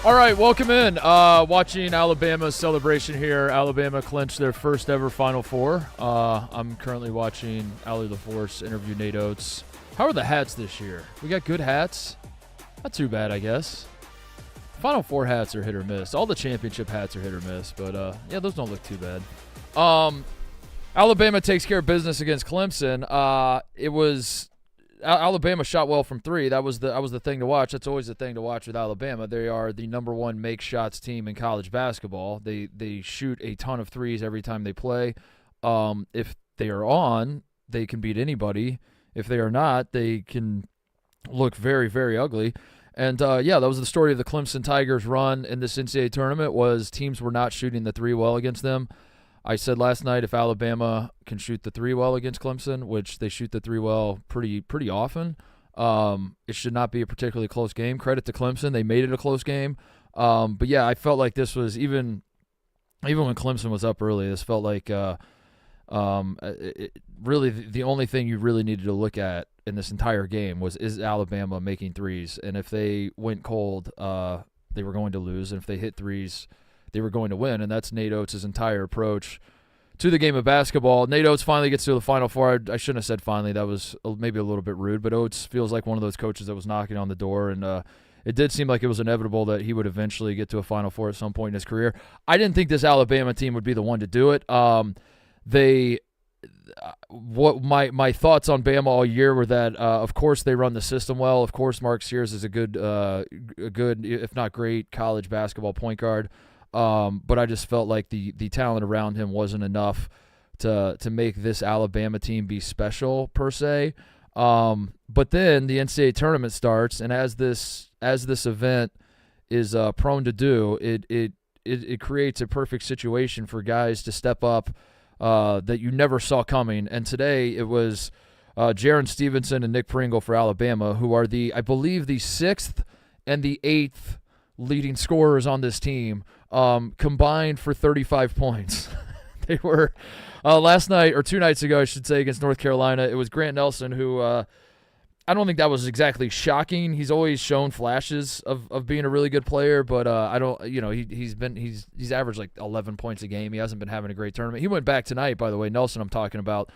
All right, welcome in. Watching Alabama's celebration here. Alabama clinched their first ever Final Four. I'm currently watching Allie LaForce interview Nate Oates. How are the hats this year? We got good hats? Not too bad, I guess. Final Four hats are hit or miss. All the championship hats are hit or miss, but yeah, those don't look too bad. Alabama takes care of business against Clemson. Alabama shot well from three. That was the thing to watch. That's always the thing to watch with Alabama. They are the number one make shots team in college basketball. They shoot a ton of threes every time they play. If they are on, they can beat anybody. If they are not, they can look very, very ugly. And yeah, that was the story of the Clemson Tigers' run in this NCAA tournament. Was teams were not shooting the three well against them. I said last night, if Alabama can shoot the three well against Clemson, which they shoot the three well pretty often, it should not be a particularly close game. Credit to Clemson. They made it a close game. But yeah, I felt like this was even when Clemson was up early, this felt like really the only thing you really needed to look at in this entire game is Alabama making threes. And if they went cold, they were going to lose. And if they hit threes, they were going to win, and that's Nate Oates' entire approach to the game of basketball. Nate Oates finally gets to the Final Four. I shouldn't have said finally. That was maybe a little bit rude, but Oates feels like one of those coaches that was knocking on the door, and it did seem like it was inevitable that he would eventually get to a Final Four at some point in his career. I didn't think this Alabama team would be the one to do it. My thoughts on Bama all year were that, of course, they run the system well. Of course, Mark Sears is a good, if not great, college basketball point guard. But I just felt like the talent around him wasn't enough to make this Alabama team be special per se. But then the NCAA tournament starts, and as this event is prone to do, it creates a perfect situation for guys to step up that you never saw coming. And today it was Jaron Stevenson and Nick Pringle for Alabama, who are I believe the 6th and the 8th leading scorers on this team, combined for 35 points. They were last night, or 2 nights ago, I should say, against North Carolina. It was Grant Nelson who I don't think that was exactly shocking. He's always shown flashes of being a really good player, but I don't, he's averaged like 11 points a game. He hasn't been having a great tournament. He went back tonight, by the way. Nelson, I'm talking about,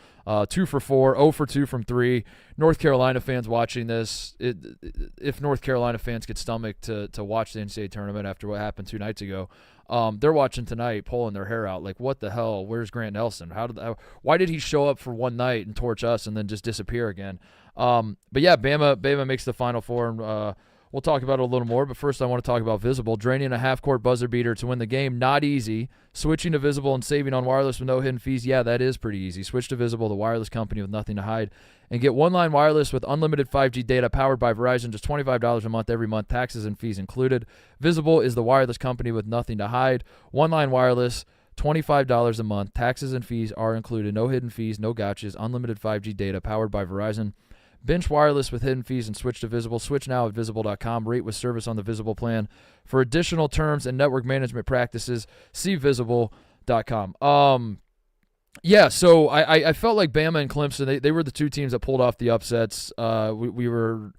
2 for 4, 0 for 2 from 3. North Carolina fans watching this, if North Carolina fans could stomach to watch the NCAA tournament after what happened 2 nights ago, they're watching tonight, pulling their hair out. Like, what the hell? Where's Grant Nelson? Why did he show up for one night and torch us and then just disappear again? But yeah, Bama makes the Final Four, and we'll talk about it a little more. But first, I want to talk about Visible. Draining a half-court buzzer beater to win the game, not easy. Switching to Visible and saving on wireless with no hidden fees, yeah, that is pretty easy. Switch to Visible, the wireless company with nothing to hide, and get one-line wireless with unlimited 5G data powered by Verizon, just $25 a month every month, taxes and fees included. Visible is the wireless company with nothing to hide. One-line wireless, $25 a month, taxes and fees are included. No hidden fees, no gotchas, unlimited 5G data powered by Verizon. Bench wireless with hidden fees and switch to Visible. Switch now at Visible.com. Rate with service on the Visible plan. For additional terms and network management practices, see Visible.com. Yeah, so I felt like Bama and Clemson, they were the 2 teams that pulled off the upsets. We were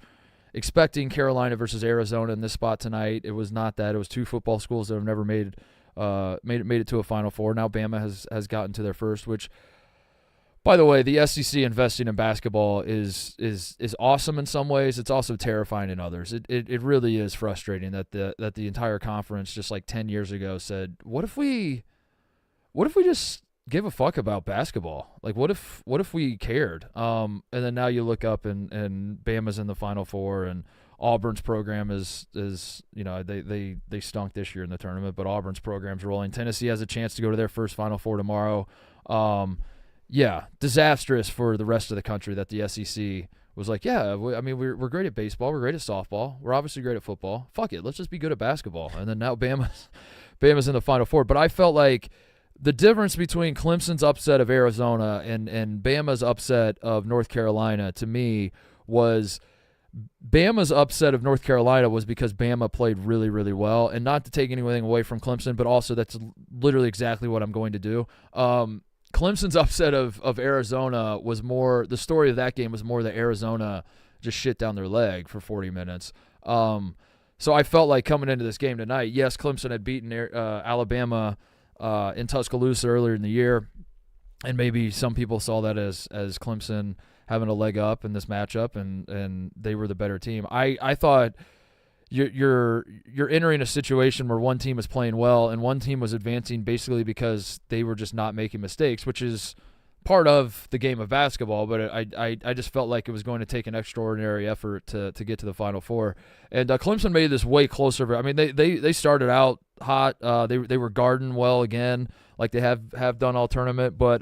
expecting Carolina versus Arizona in this spot tonight. It was not that. It was 2 football schools that have never made it to a Final Four. Now Bama has gotten to their first, which, by the way, the SEC investing in basketball is awesome in some ways. It's also terrifying in others. It really is frustrating that the entire conference just like 10 years ago said, what if we just give a fuck about basketball? Like, what if we cared? And then now you look up and Bama's in the Final Four, and Auburn's program is they stunk this year in the tournament, but Auburn's program's rolling. Tennessee has a chance to go to their first Final Four tomorrow. Yeah, disastrous for the rest of the country that the SEC was like, yeah, we're great at baseball, we're great at softball, we're obviously great at football. Fuck it, let's just be good at basketball. And then now Bama's in the Final Four. But I felt like the difference between Clemson's upset of Arizona and Bama's upset of North Carolina, to me, was Bama's upset of North Carolina was because Bama played really, really well. And not to take anything away from Clemson, but also that's literally exactly what I'm going to do. Clemson's upset of Arizona was more – the story of that game was more that Arizona just shit down their leg for 40 minutes. So I felt like coming into this game tonight, yes, Clemson had beaten Alabama in Tuscaloosa earlier in the year, and maybe some people saw that as Clemson having a leg up in this matchup, and they were the better team. I thought you're entering a situation where one team is playing well and one team was advancing basically because they were just not making mistakes, which is part of the game of basketball, but I just felt like it was going to take an extraordinary effort to get to the Final Four. And Clemson made this way closer. I mean, they started out hot. They were guarding well again, like they have done all tournament. But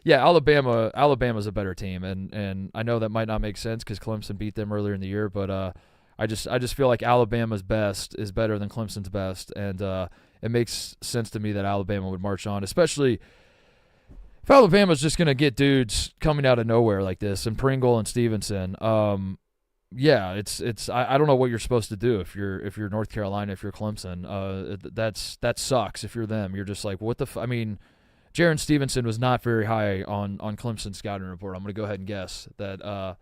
yeah, Alabama's a better team, and I know that might not make sense because Clemson beat them earlier in the year, but I just feel like Alabama's best is better than Clemson's best, and it makes sense to me that Alabama would march on, especially if Alabama's just going to get dudes coming out of nowhere like this, and Pringle and Stevenson. Yeah, it's I don't know what you're supposed to do if you're North Carolina, if you're Clemson. That sucks if you're them. You're just like, what the I mean, Jaren Stevenson was not very high on Clemson's scouting report. I'm going to go ahead and guess that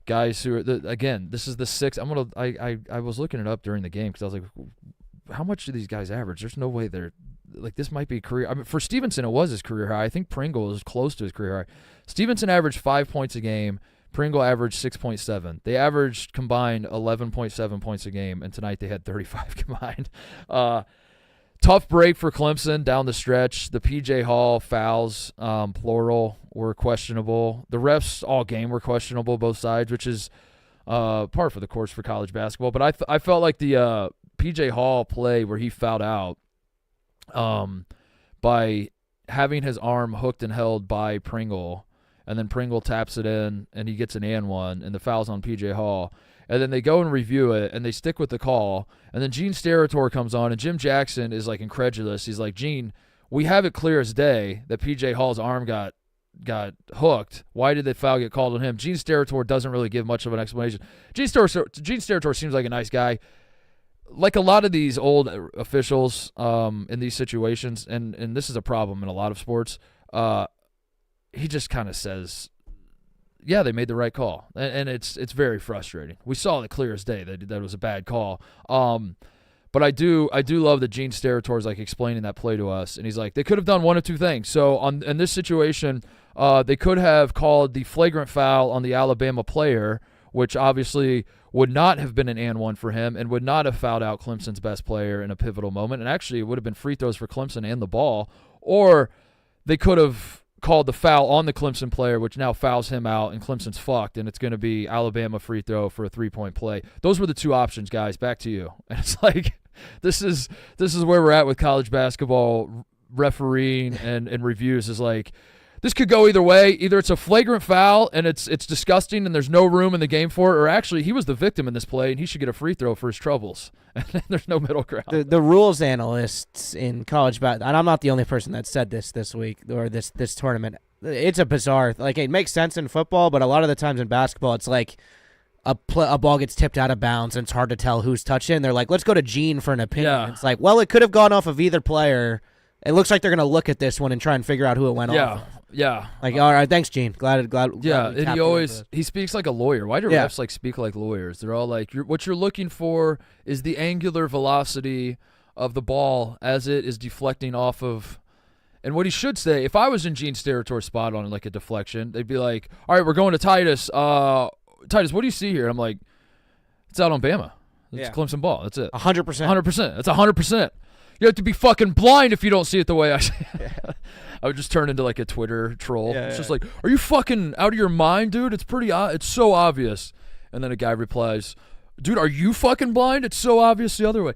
guys who are again, this is the sixth. I was looking it up during the game because I was like, how much do these guys average? There's no way they're like, this might be career. I mean, for Stevenson, it was his career high. I think Pringle is close to his career high. Stevenson averaged 5 points a game. Pringle averaged 6.7. They averaged combined 11.7 points a game, and tonight they had 35 combined. Tough break for Clemson down the stretch. The P.J. Hall fouls, plural, were questionable. The refs all game were questionable, both sides, which is par for the course for college basketball. But I felt like the P.J. Hall play where he fouled out by having his arm hooked and held by Pringle, and then Pringle taps it in, and he gets an and one, and the foul's on P.J. Hall. And then they go and review it, and they stick with the call. And then Gene Steratore comes on, and Jim Jackson is, like, incredulous. He's like, Gene, we have it clear as day that P.J. Hall's arm got hooked. Why did the foul get called on him? Gene Steratore doesn't really give much of an explanation. Gene Steratore seems like a nice guy. Like a lot of these old officials in these situations, and this is a problem in a lot of sports, he just kind of says, yeah, they made the right call. And it's very frustrating. We saw it clear as day that it was a bad call. But I do love that Gene Steratore is like explaining that play to us, and he's like, they could have done one of two things. So in this situation, they could have called the flagrant foul on the Alabama player, which obviously would not have been an and one for him and would not have fouled out Clemson's best player in a pivotal moment. And actually, it would have been free throws for Clemson and the ball. Or they could have called the foul on the Clemson player, which now fouls him out, and Clemson's fucked, and it's going to be Alabama free throw for a 3-point play. Those were the two options, guys. Back to you. And it's like, this is where we're at with college basketball refereeing and reviews. Is like, this could go either way. Either it's a flagrant foul and it's disgusting and there's no room in the game for it, or actually he was the victim in this play and he should get a free throw for his troubles. And there's no middle ground. The rules analysts in college basketball, and I'm not the only person that said this week or this tournament. It's a bizarre. Like, it makes sense in football, but a lot of the times in basketball, it's like a ball gets tipped out of bounds and it's hard to tell who's touched it. And they're like, let's go to Gene for an opinion. Yeah. It's like, well, it could have gone off of either player. It looks like they're going to look at this one and try and figure out who it went off of. Yeah. Like, all right, thanks, Gene. Glad. Yeah, and he speaks like a lawyer. Why do refs like speak like lawyers? They're all like, what you're looking for is the angular velocity of the ball as it is deflecting off of. And what he should say, if I was in Gene Steratore's spot on like a deflection, they'd be like, all right, we're going to Titus. Titus, what do you see here? I'm like, it's out on Bama. It's Clemson ball. That's it. 100%. 100%. That's 100%. You have to be fucking blind if you don't see it the way I see it. I would just turn into like a Twitter troll. It's just like, are you fucking out of your mind, dude? It's pretty it's so obvious. And then a guy replies, dude, are you fucking blind? It's so obvious the other way.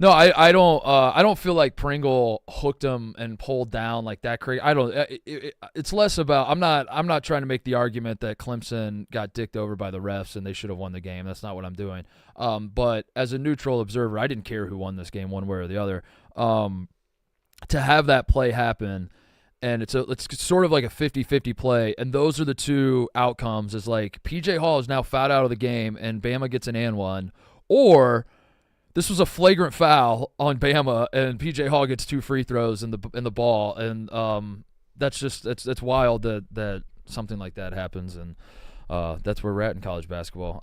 No, I don't feel like Pringle hooked him and pulled down like that crazy. I don't. It's less about. I'm not trying to make the argument that Clemson got dicked over by the refs and they should have won the game. That's not what I'm doing. But as a neutral observer, I didn't care who won this game one way or the other. To have that play happen, and it's sort of like a 50-50 play, and those are the two outcomes. Is like P.J. Hall is now fouled out of the game, and Bama gets an and one, or this was a flagrant foul on Bama, and P.J. Hall gets 2 free throws in the ball, and that's wild that something like that happens, and that's where we're at in college basketball.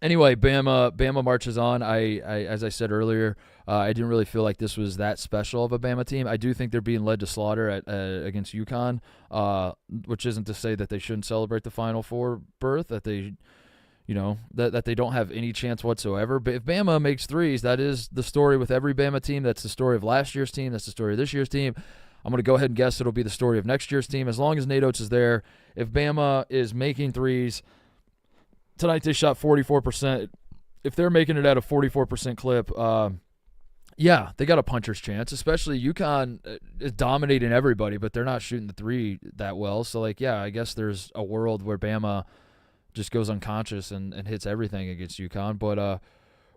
Anyway, Bama marches on. I as I said earlier, I didn't really feel like this was that special of a Bama team. I do think they're being led to slaughter against UConn, which isn't to say that they shouldn't celebrate the Final Four berth, that they, that they don't have any chance whatsoever. But if Bama makes threes, that is the story with every Bama team. That's the story of last year's team. That's the story of this year's team. I'm going to go ahead and guess it'll be the story of next year's team. As long as Nate Oates is there, if Bama is making threes, tonight they shot 44%. If they're making it at a 44% clip, they got a puncher's chance, especially UConn is dominating everybody, but they're not shooting the three that well. So, I guess there's a world where Bama just goes unconscious and hits everything against UConn. But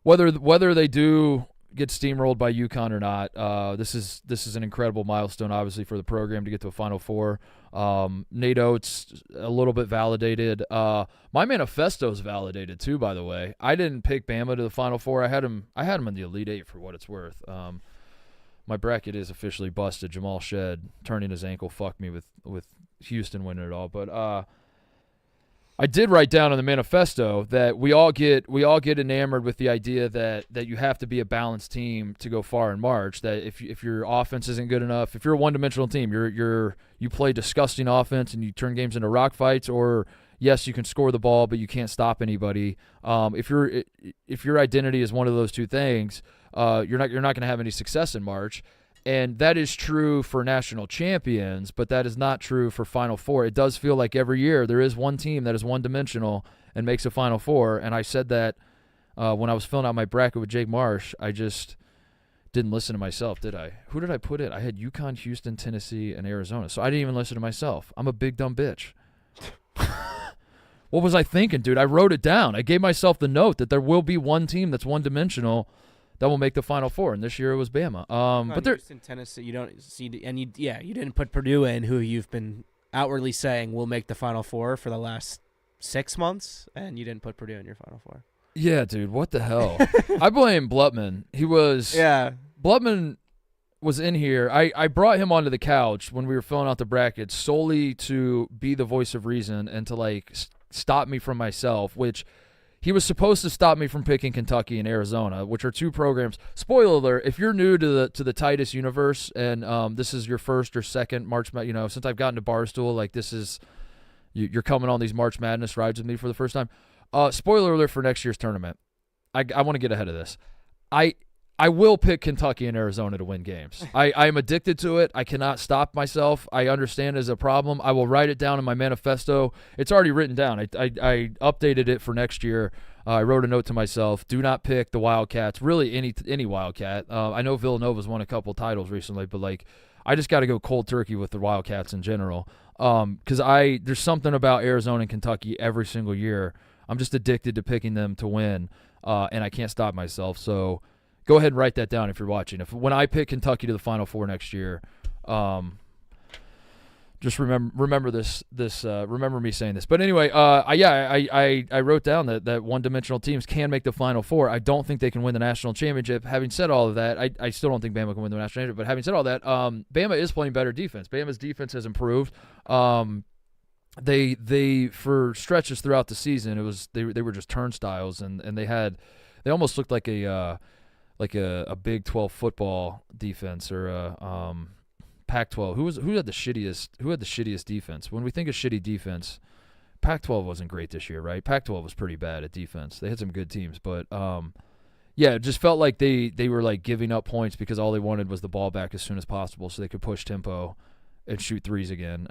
whether they do get steamrolled by UConn or not, this is an incredible milestone, obviously, for the program to get to a Final Four. Nate Oates, a little bit validated. My manifesto's validated too, by the way. I didn't pick Bama to the Final Four. I had him in the Elite Eight for what it's worth. My bracket is officially busted. Jamal Shed turning his ankle fucked me with Houston winning it all. But I did write down in the manifesto that we all get enamored with the idea that you have to be a balanced team to go far in March. That if your offense isn't good enough, if you're a one-dimensional team, you play disgusting offense and you turn games into rock fights, or yes, you can score the ball but you can't stop anybody. If your identity is one of those two things, you're not going to have any success in March. And that is true for national champions, but that is not true for Final Four. It does feel like every year there is one team that is one-dimensional and makes a Final Four. And I said that when I was filling out my bracket with Jake Marsh. I just didn't listen to myself, did I? Who did I put in? I had UConn, Houston, Tennessee, and Arizona. So I didn't even listen to myself. I'm a big dumb bitch. What was I thinking, dude? I wrote it down. I gave myself the note that there will be one team that's one-dimensional that will make the Final Four, and this year it was Bama. But there, Houston, Tennessee, you don't see, and you didn't put Purdue in, who you've been outwardly saying will make the Final Four for the last 6 months, and you didn't put Purdue in your Final Four. Yeah, dude, what the hell? I blame Blutman. Blutman was in here. I brought him onto the couch when we were filling out the brackets solely to be the voice of reason and to stop me from myself, which. He was supposed to stop me from picking Kentucky and Arizona, which are two programs. Spoiler alert, if you're new to the Titus universe and this is your first or second March, since I've gotten to Barstool, this is you're coming on these March Madness rides with me for the first time. Spoiler alert for next year's tournament. I want to get ahead of this. I will pick Kentucky and Arizona to win games. I am addicted to it. I cannot stop myself. I understand it as a problem. I will write it down in my manifesto. It's already written down. I updated it for next year. I wrote a note to myself. Do not pick the Wildcats, really any Wildcat. I know Villanova's won a couple titles recently, but I just got to go cold turkey with the Wildcats in general. Because there's something about Arizona and Kentucky every single year. I'm just addicted to picking them to win, and I can't stop myself. So go ahead and write that down if you're watching. When I pick Kentucky to the Final Four next year, just remember this. Remember me saying this. But anyway, I wrote down that one-dimensional teams can make the Final Four. I don't think they can win the national championship. Having said all of that, I still don't think Bama can win the national championship. But having said all that, Bama is playing better defense. Bama's defense has improved. They for stretches throughout the season, they were just turnstiles, and they almost looked like a Big 12 football defense or a Pac-12. Who had the shittiest defense? When we think of shitty defense, Pac-12 wasn't great this year, right? Pac-12 was pretty bad at defense. They had some good teams, but it just felt like they were giving up points because all they wanted was the ball back as soon as possible so they could push tempo and shoot threes again.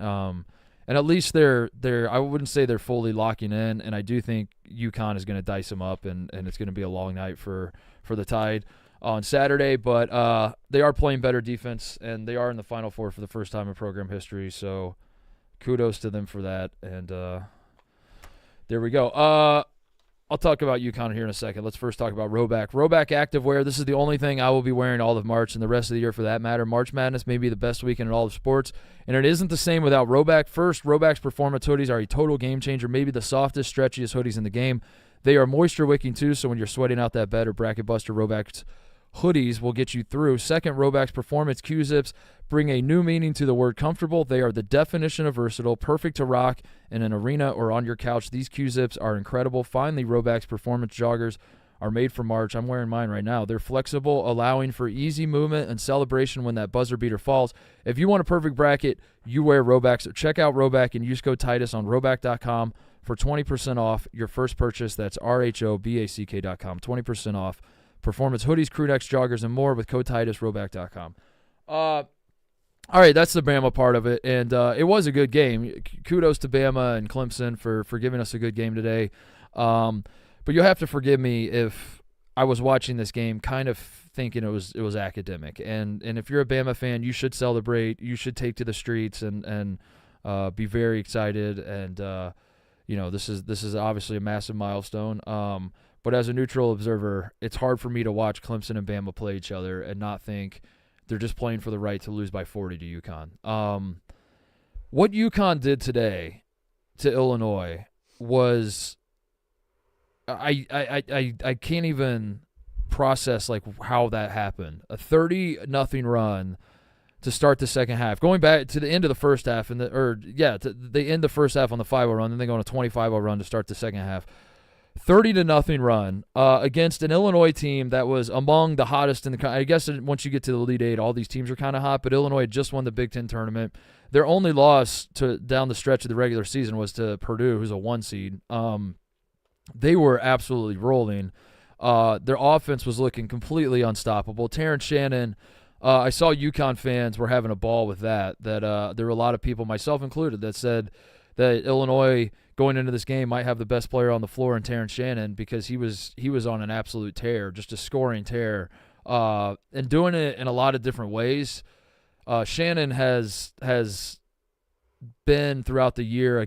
And at least they're I wouldn't say they're fully locking in, and I do think UConn is going to dice them up, and it's going to be a long night for the Tide on Saturday. But they are playing better defense, and they are in the Final Four for the first time in program history. So kudos to them for that. And there we go. I'll talk about UConn here in a second. Let's first talk about Roback. Roback activewear. This is the only thing I will be wearing all of March and the rest of the year for that matter. March Madness may be the best weekend in all of sports, and it isn't the same without Roback. First, Roback's performance hoodies are a total game changer, maybe the softest, stretchiest hoodies in the game. They are moisture wicking too, so when you're sweating out that bed or bracket buster, Roback's hoodies will get you through. Second, Robac's Performance Q-Zips bring a new meaning to the word comfortable. They are the definition of versatile, perfect to rock in an arena or on your couch. These Q-Zips are incredible. Finally, Robac's Performance Joggers are made for March. I'm wearing mine right now. They're flexible, allowing for easy movement and celebration when that buzzer beater falls. If you want a perfect bracket, you wear Robac. So check out Robac and use code Titus on Robac.com for 20% off your first purchase. That's RHOBACK.com. 20% off. Performance hoodies, crew necks, joggers, and more with code Titus, Robac.com. All right, that's the Bama part of it, and it was a good game. Kudos to Bama and Clemson for giving us a good game today. But you'll have to forgive me if I was watching this game kind of thinking it was academic. And if you're a Bama fan, you should celebrate. You should take to the streets and be very excited. And this is obviously a massive milestone. But as a neutral observer, it's hard for me to watch Clemson and Bama play each other and not think they're just playing for the right to lose by 40 to UConn. What UConn did today to Illinois was I can't even process like how that happened. A 30-0 run to start the second half. Going back to the end of the first half they end the first half on the 5-0 run, then they go on a 25-0 run to start the second half. 30-0 run against an Illinois team that was among the hottest in the country. I guess once you get to the Elite Eight, all these teams are kind of hot, but Illinois had just won the Big Ten tournament. Their only loss down the stretch of the regular season was to Purdue, who's a 1 seed. They were absolutely rolling. Their offense was looking completely unstoppable. Terrence Shannon, I saw UConn fans were having a ball with that there were a lot of people, myself included, that said that Illinois going into this game might have the best player on the floor in Terrence Shannon because he was on an absolute tear, just a scoring tear, and doing it in a lot of different ways. Shannon has been throughout the year,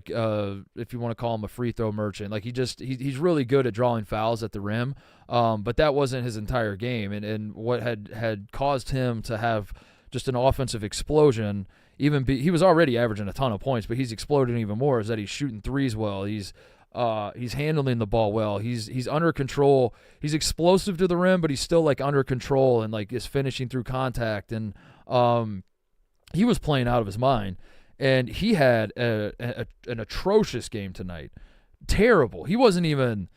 if you want to call him a free throw merchant. Like he's really good at drawing fouls at the rim, but that wasn't his entire game. And what had caused him to have just an offensive explosion, he was already averaging a ton of points, but he's exploding even more, is that he's shooting threes well. He's handling the ball well. He's under control. He's explosive to the rim, but he's still like under control and like is finishing through contact. And he was playing out of his mind. And he had an atrocious game tonight. Terrible. He wasn't even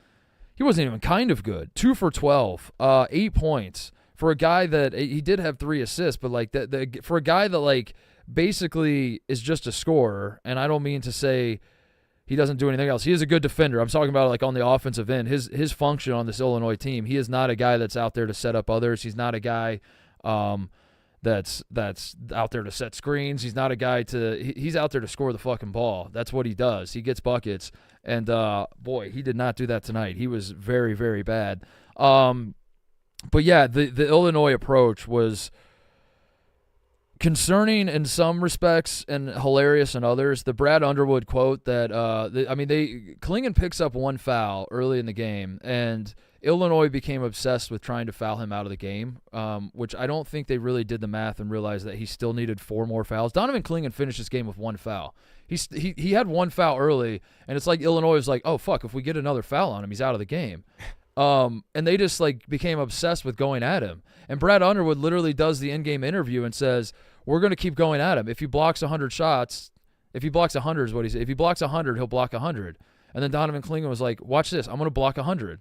kind of good. 2 for 12, 8 points for a guy that he did have 3 assists, but like for a guy that like basically is just a scorer. And I don't mean to say he doesn't do anything else. He is a good defender. I'm talking about like on the offensive end. His function on this Illinois team. He is not a guy that's out there to set up others. He's not a guy that's out there to set screens. He's not a guy he's out there to score the fucking ball. That's what he does. He gets buckets. And boy, he did not do that tonight. He was very, very bad. But yeah, the Illinois approach was concerning in some respects and hilarious in others. The Brad Underwood quote that Klingon picks up 1 foul early in the game, and Illinois became obsessed with trying to foul him out of the game, which I don't think they really did the math and realized that he still needed 4 more fouls. Donovan Klingon finished this game with 1 foul. He had 1 foul early, and it's like Illinois was like, oh, fuck, if we get another foul on him, he's out of the game. And they just like became obsessed with going at him. And Brad Underwood literally does the in-game interview and says, we're going to keep going at him. If he blocks 100 shots, if he blocks 100 is what he said. If he blocks 100, he'll block 100. And then Donovan Klingon was like, watch this. I'm going to block 100.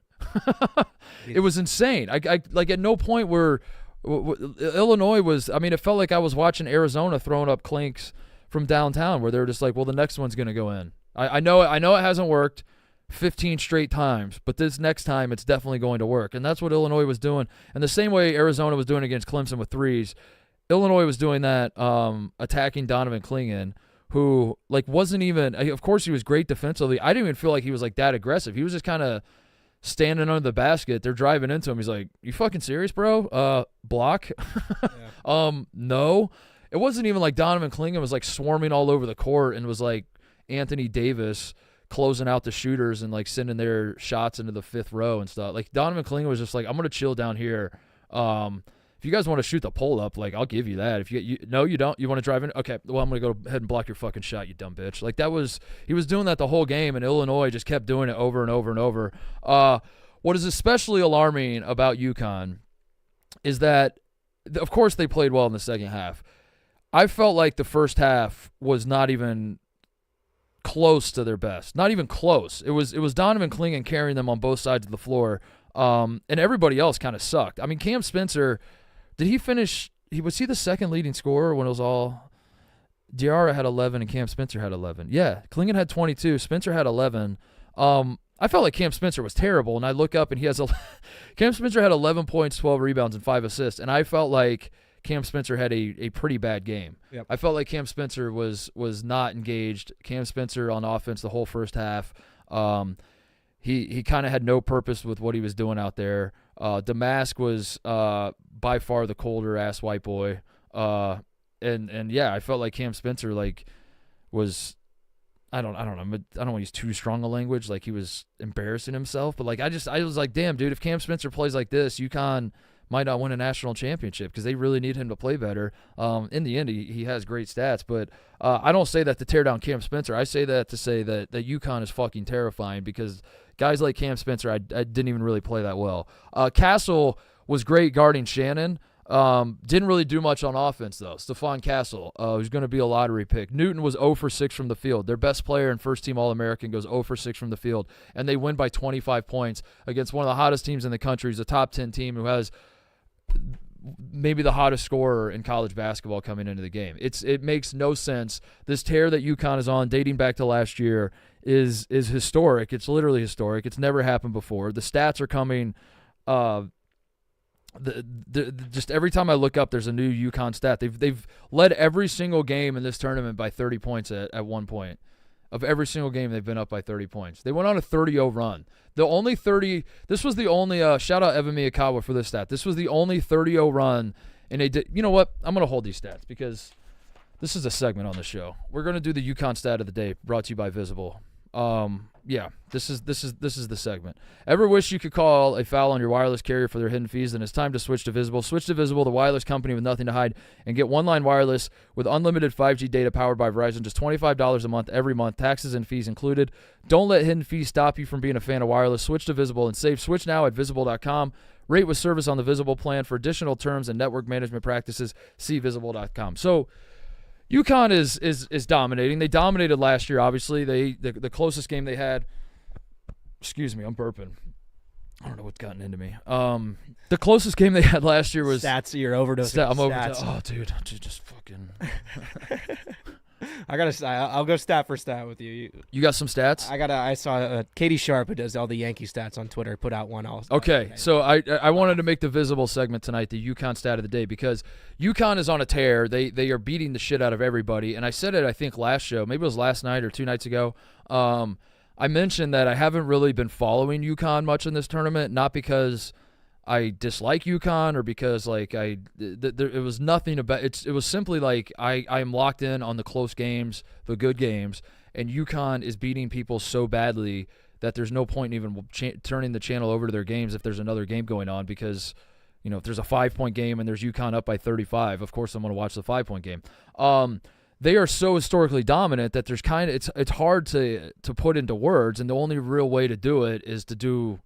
It was insane. I like at no point where Illinois was, it felt like I was watching Arizona throwing up clinks from downtown where they were just like, well, the next one's going to go in. I know it hasn't worked 15 straight times, but this next time it's definitely going to work. And that's what Illinois was doing. And the same way Arizona was doing against Clemson with threes, Illinois was doing that, attacking Donovan Klingon, who like wasn't even, of course he was great defensively. I didn't even feel like he was like that aggressive. He was just kind of standing under the basket. They're driving into him. He's like, you fucking serious, bro? Block? Yeah. No. It wasn't even like Donovan Klingon was like swarming all over the court and was like Anthony Davis closing out the shooters and like sending their shots into the 5th row and stuff. Like Donovan Klingon was just like, I'm going to chill down here. If you guys want to shoot the pull up, like I'll give you that. If you no, you don't. You want to drive in? Okay, well I'm gonna go ahead and block your fucking shot, you dumb bitch. Like he was doing that the whole game, and Illinois just kept doing it over and over and over. What is especially alarming about UConn is that, of course, they played well in the second half. I felt like the first half was not even close to their best. Not even close. It was Donovan Clingan carrying them on both sides of the floor, and everybody else kind of sucked. I mean, Cam Spencer, did he finish? Was he the second leading scorer when it was all? Diarra had 11 and Cam Spencer had 11. Yeah, Clingan had 22. Spencer had 11. I felt like Cam Spencer was terrible, and I look up and he has Cam Spencer had 11 points, 12 rebounds, and 5 assists, and I felt like Cam Spencer had a pretty bad game. Yep. I felt like Cam Spencer was not engaged. Cam Spencer on offense the whole first half. He kind of had no purpose with what he was doing out there. Damask was by far the colder ass white boy. And yeah, I felt like Cam Spencer was I don't know. I don't want to use too strong a language. Like he was embarrassing himself, but I was like, damn, dude, if Cam Spencer plays like this, UConn might not win a national championship because they really need him to play better. In the end, he has great stats, but I don't say that to tear down Cam Spencer. I say that to say that UConn is fucking terrifying because guys like Cam Spencer, I didn't even really play that well. Castle was great guarding Shannon. Didn't really do much on offense, though. Stephon Castle, who's going to be a lottery pick. Newton was 0 for 6 from the field. Their best player and first-team All-American goes 0 for 6 from the field, and they win by 25 points against one of the hottest teams in the country. It's a top 10 team who has maybe the hottest scorer in college basketball coming into the game. It makes no sense. This tear that UConn is on, dating back to last year, is historic. It's literally historic. It's never happened before. The stats are coming. Just every time I look up, there's a new UConn stat. They've led every single game in this tournament by 30 points at one point. Of every single game, they've been up by 30 points. They went on a 30-0 run. This was the only, shout out Evan Miyakawa for this stat. This was the only 30-0 run, and they did, you know what? I'm going to hold these stats because this is a segment on the show. We're going to do the UConn stat of the day, brought to you by Visible. Yeah, this is the segment. Ever wish you could call a foul on your wireless carrier for their hidden fees? Then it's time to switch to Visible. Switch to Visible, the wireless company with nothing to hide, and get one-line wireless with unlimited 5G data powered by Verizon. Just $25 a month every month, taxes and fees included. Don't let hidden fees stop you from being a fan of wireless. Switch to Visible and save. Switch now at Visible.com. Rate with service on the Visible plan. For additional terms and network management practices, see Visible.com. So UConn is dominating. They dominated last year, obviously. The closest game they had, excuse me, I'm burping. I don't know what's gotten into me. The closest game they had last year was stats. You're overdosing. I'm stats. Oh, dude, just fucking. I'll go stat for stat with you. You got some stats? I saw Katie Sharp, who does all the Yankee stats on Twitter, put out one. Okay, so I wanted to make the Visible segment tonight the UConn stat of the day because UConn is on a tear. They are beating the shit out of everybody, and I said it I think last show, maybe it was last night or 2 nights ago. I mentioned that I haven't really been following UConn much in this tournament, not because I dislike UConn or because it was nothing about it. It was simply like I am locked in on the close games, the good games, and UConn is beating people so badly that there's no point in even turning the channel over to their games if there's another game going on because, you know, if there's a 5-point game and there's UConn up by 35, of course I'm going to watch the 5-point game. They are so historically dominant that there's it's hard to put into words, and the only real way to do it is to do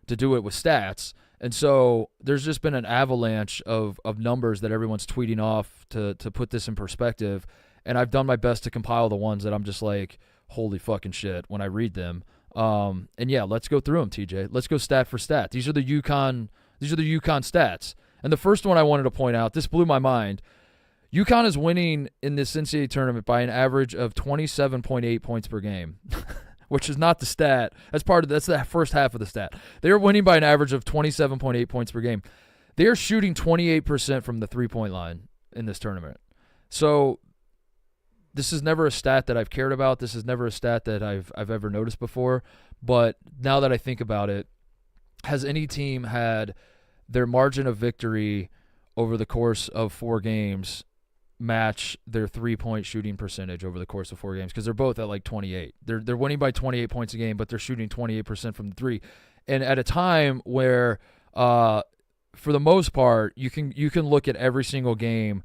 it with stats. And so there's just been an avalanche of numbers that everyone's tweeting off to put this in perspective. And I've done my best to compile the ones that I'm just like, holy fucking shit when I read them. And yeah, let's go through them, TJ. Let's go stat for stat. These are the UConn stats. And the first one I wanted to point out, this blew my mind. UConn is winning in this NCAA tournament by an average of 27.8 points per game. Which is not the stat. That's the first half of the stat. They are winning by an average of 27.8 points per game. They are shooting 28% from the three-point line in this tournament. So this is never a stat that I've cared about. This is never a stat that I've ever noticed before. But now that I think about it, has any team had their margin of victory over the course of 4 games match their 3-point shooting percentage over the course of 4 games? Because they're both at like 28. They're winning by 28 points a game, but they're shooting 28% from the 3. And at a time where, for the most part, you can look at every single game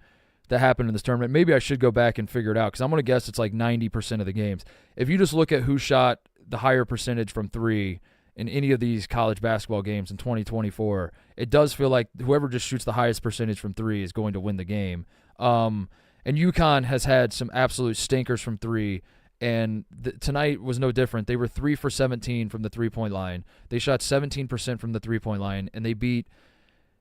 that happened in this tournament. Maybe I should go back and figure it out because I'm going to guess it's like 90% of the games. If you just look at who shot the higher percentage from 3 in any of these college basketball games in 2024, it does feel like whoever just shoots the highest percentage from three is going to win the game. And UConn has had some absolute stinkers from three, and tonight was no different. They were 3 for 17 from the three-point line. They shot 17% from the three-point line, and they beat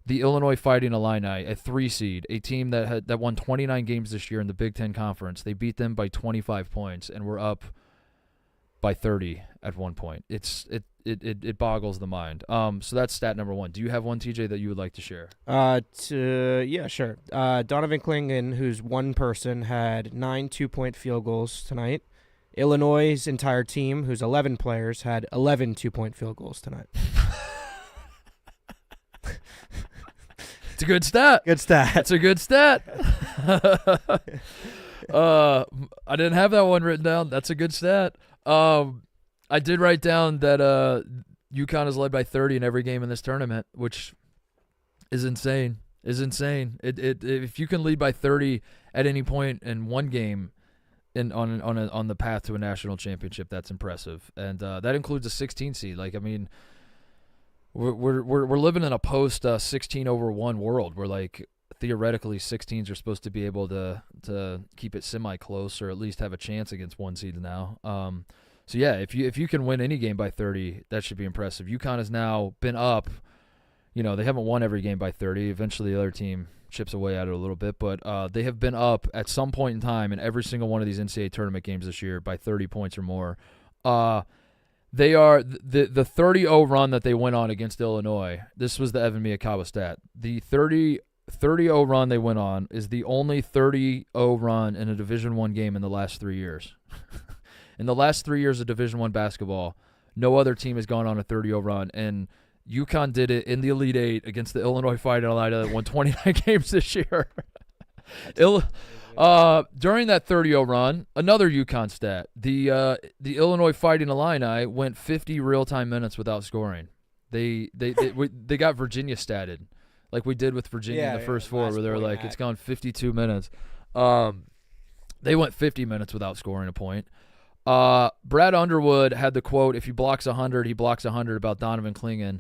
the Illinois Fighting Illini, a 3 seed, a team that won 29 games this year in the Big Ten Conference. They beat them by 25 points and were up by 30 at one point. It boggles the mind. So that's stat number one. Do you have one, TJ, that you would like to share? Yeah, sure. Donovan Clingan, who's one person, had 9 2-point field goals tonight. Illinois' entire team, who's 11 players, had 11 2-point field goals tonight. It's a good stat. Good stat. That's a good stat. I didn't have that one written down. That's a good stat. I did write down that UConn is led by 30 in every game in this tournament, which is insane. If you can lead by 30 at any point in one game on the path to a national championship, that's impressive. And that includes a 16 seed. Like, I mean, we're living in a post 16-over-1 world where, like, theoretically 16s are supposed to be able to keep it semi-close or at least have a chance against one seed now. So yeah, if you can win any game by 30, that should be impressive. UConn has now been up. You know, they haven't won every game by 30. Eventually the other team chips away at it a little bit, but they have been up at some point in time in every single one of these NCAA tournament games this year by 30 points or more. They are the 30-0 run that they went on against Illinois. This was the Evan Miyakawa stat. The 30-0 run they went on is the only 30-0 run in a Division I game in the last 3 years. In the last 3 years of Division I basketball, no other team has gone on a 30-0 run, and UConn did it in the Elite Eight against the Illinois Fighting Illini that won 29 games this year. During that 30-0 run, another UConn stat, the Illinois Fighting Illini went 50 real-time minutes without scoring. They got Virginia statted, like we did with Virginia in the first four, where they were like, it's gone 52 minutes. They went 50 minutes without scoring a point. Brad Underwood had the quote, if he blocks 100, he blocks 100 about Donovan Clingan.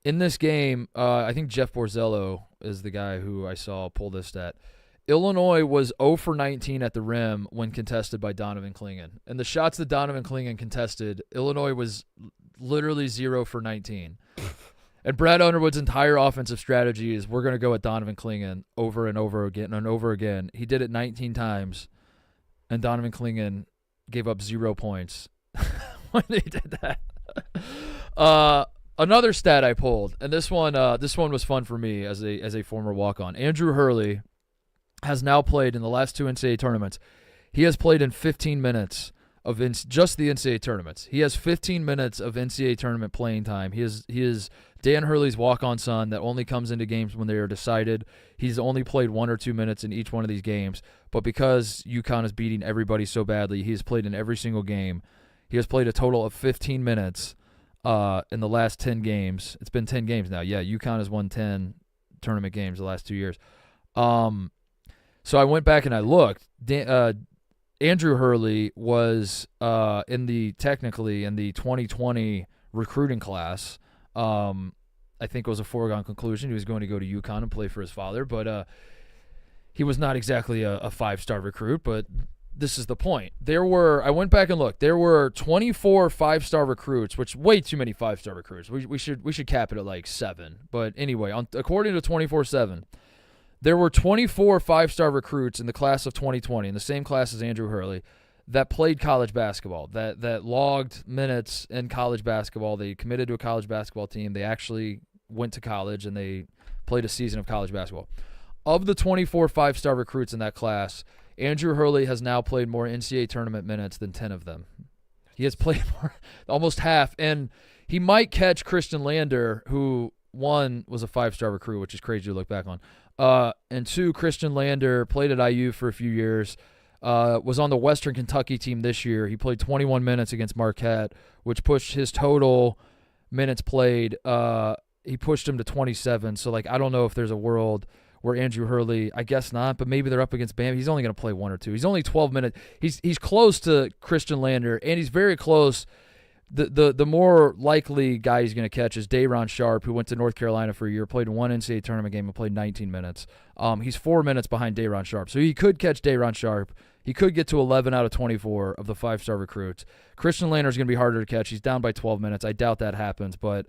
In this game, I think Jeff Borzello is the guy who I saw pull this stat. Illinois was 0 for 19 at the rim when contested by Donovan Clingan. And the shots that Donovan Clingan contested, Illinois was literally 0 for 19. And Brad Underwood's entire offensive strategy is we're going to go at Donovan Clingan over and over again and over again. He did it 19 times, and Donovan Clingan gave up 0 points when they did that. Another stat I pulled, and this one was fun for me as a former walk-on. Andrew Hurley has now played in the last 2 NCAA tournaments. He has played in 15 minutes of just the NCAA tournaments. He has 15 minutes of NCAA tournament playing time. He is Dan Hurley's walk-on son that only comes into games when they are decided. He's only played 1 or 2 minutes in each one of these games, but because UConn is beating everybody so badly, he has played in every single game. He has played a total of 15 minutes in the last 10 games. It's been 10 games now. Yeah, UConn has won 10 tournament games the last 2 years. So I went back and I looked. Andrew Hurley was in the 2020 recruiting class. I think it was a foregone conclusion he was going to go to UConn and play for his father, but he was not exactly a 5-star recruit. But this is the point. I went back and looked. There were 24 5-star recruits, which way too many 5-star recruits. We should cap it at like 7. But anyway, according to 24/7. There were 24 5-star recruits in the class of 2020, in the same class as Andrew Hurley, that played college basketball, that logged minutes in college basketball. They committed to a college basketball team. They actually went to college, and they played a season of college basketball. Of the 24 5-star recruits in that class, Andrew Hurley has now played more NCAA tournament minutes than 10 of them. He has played more, almost half, and he might catch Christian Lander, who, 1, was a 5-star recruit, which is crazy to look back on. And 2, Christian Lander played at IU for a few years, was on the Western Kentucky team this year. He played 21 minutes against Marquette, which pushed his total minutes played. He pushed him to 27. So, like, I don't know if there's a world where Andrew Hurley, I guess not, but maybe they're up against Bam. He's only going to play 1 or 2. He's only 12 minutes. He's close to Christian Lander, and he's very close. the more likely guy he's going to catch is Day'Ron Sharp, who went to North Carolina for a year, played in one NCAA tournament game, and played 19 minutes. He's 4 minutes behind Day'Ron Sharp, so he could catch Day'Ron Sharp. He could get to 11 out of 24 of the 5-star recruits. Christian Lanner's going to be harder to catch. He's down by 12 minutes. I doubt that happens, but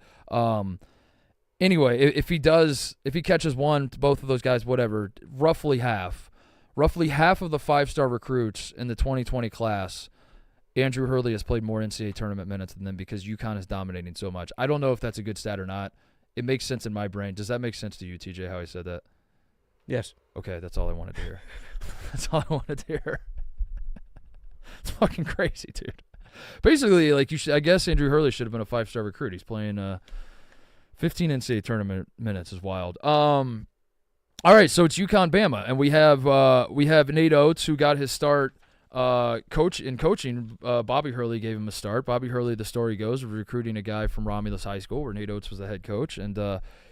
anyway, if he catches one, both of those guys, whatever, roughly half of the 5-star recruits in the 2020 class, Andrew Hurley has played more NCAA tournament minutes than them because UConn is dominating so much. I don't know if that's a good stat or not. It makes sense in my brain. Does that make sense to you, TJ, how I said that? Yes. Okay, that's all I wanted to hear. That's all I wanted to hear. It's fucking crazy, dude. Basically, like I guess Andrew Hurley should have been a 5-star recruit. He's playing 15 NCAA tournament minutes is wild. All right, so it's UConn Bama, and we have Nate Oates, who got his start coaching. Bobby Hurley gave him a start. Bobby Hurley, the story goes, was recruiting a guy from Romulus High School where Nate Oates was the head coach, and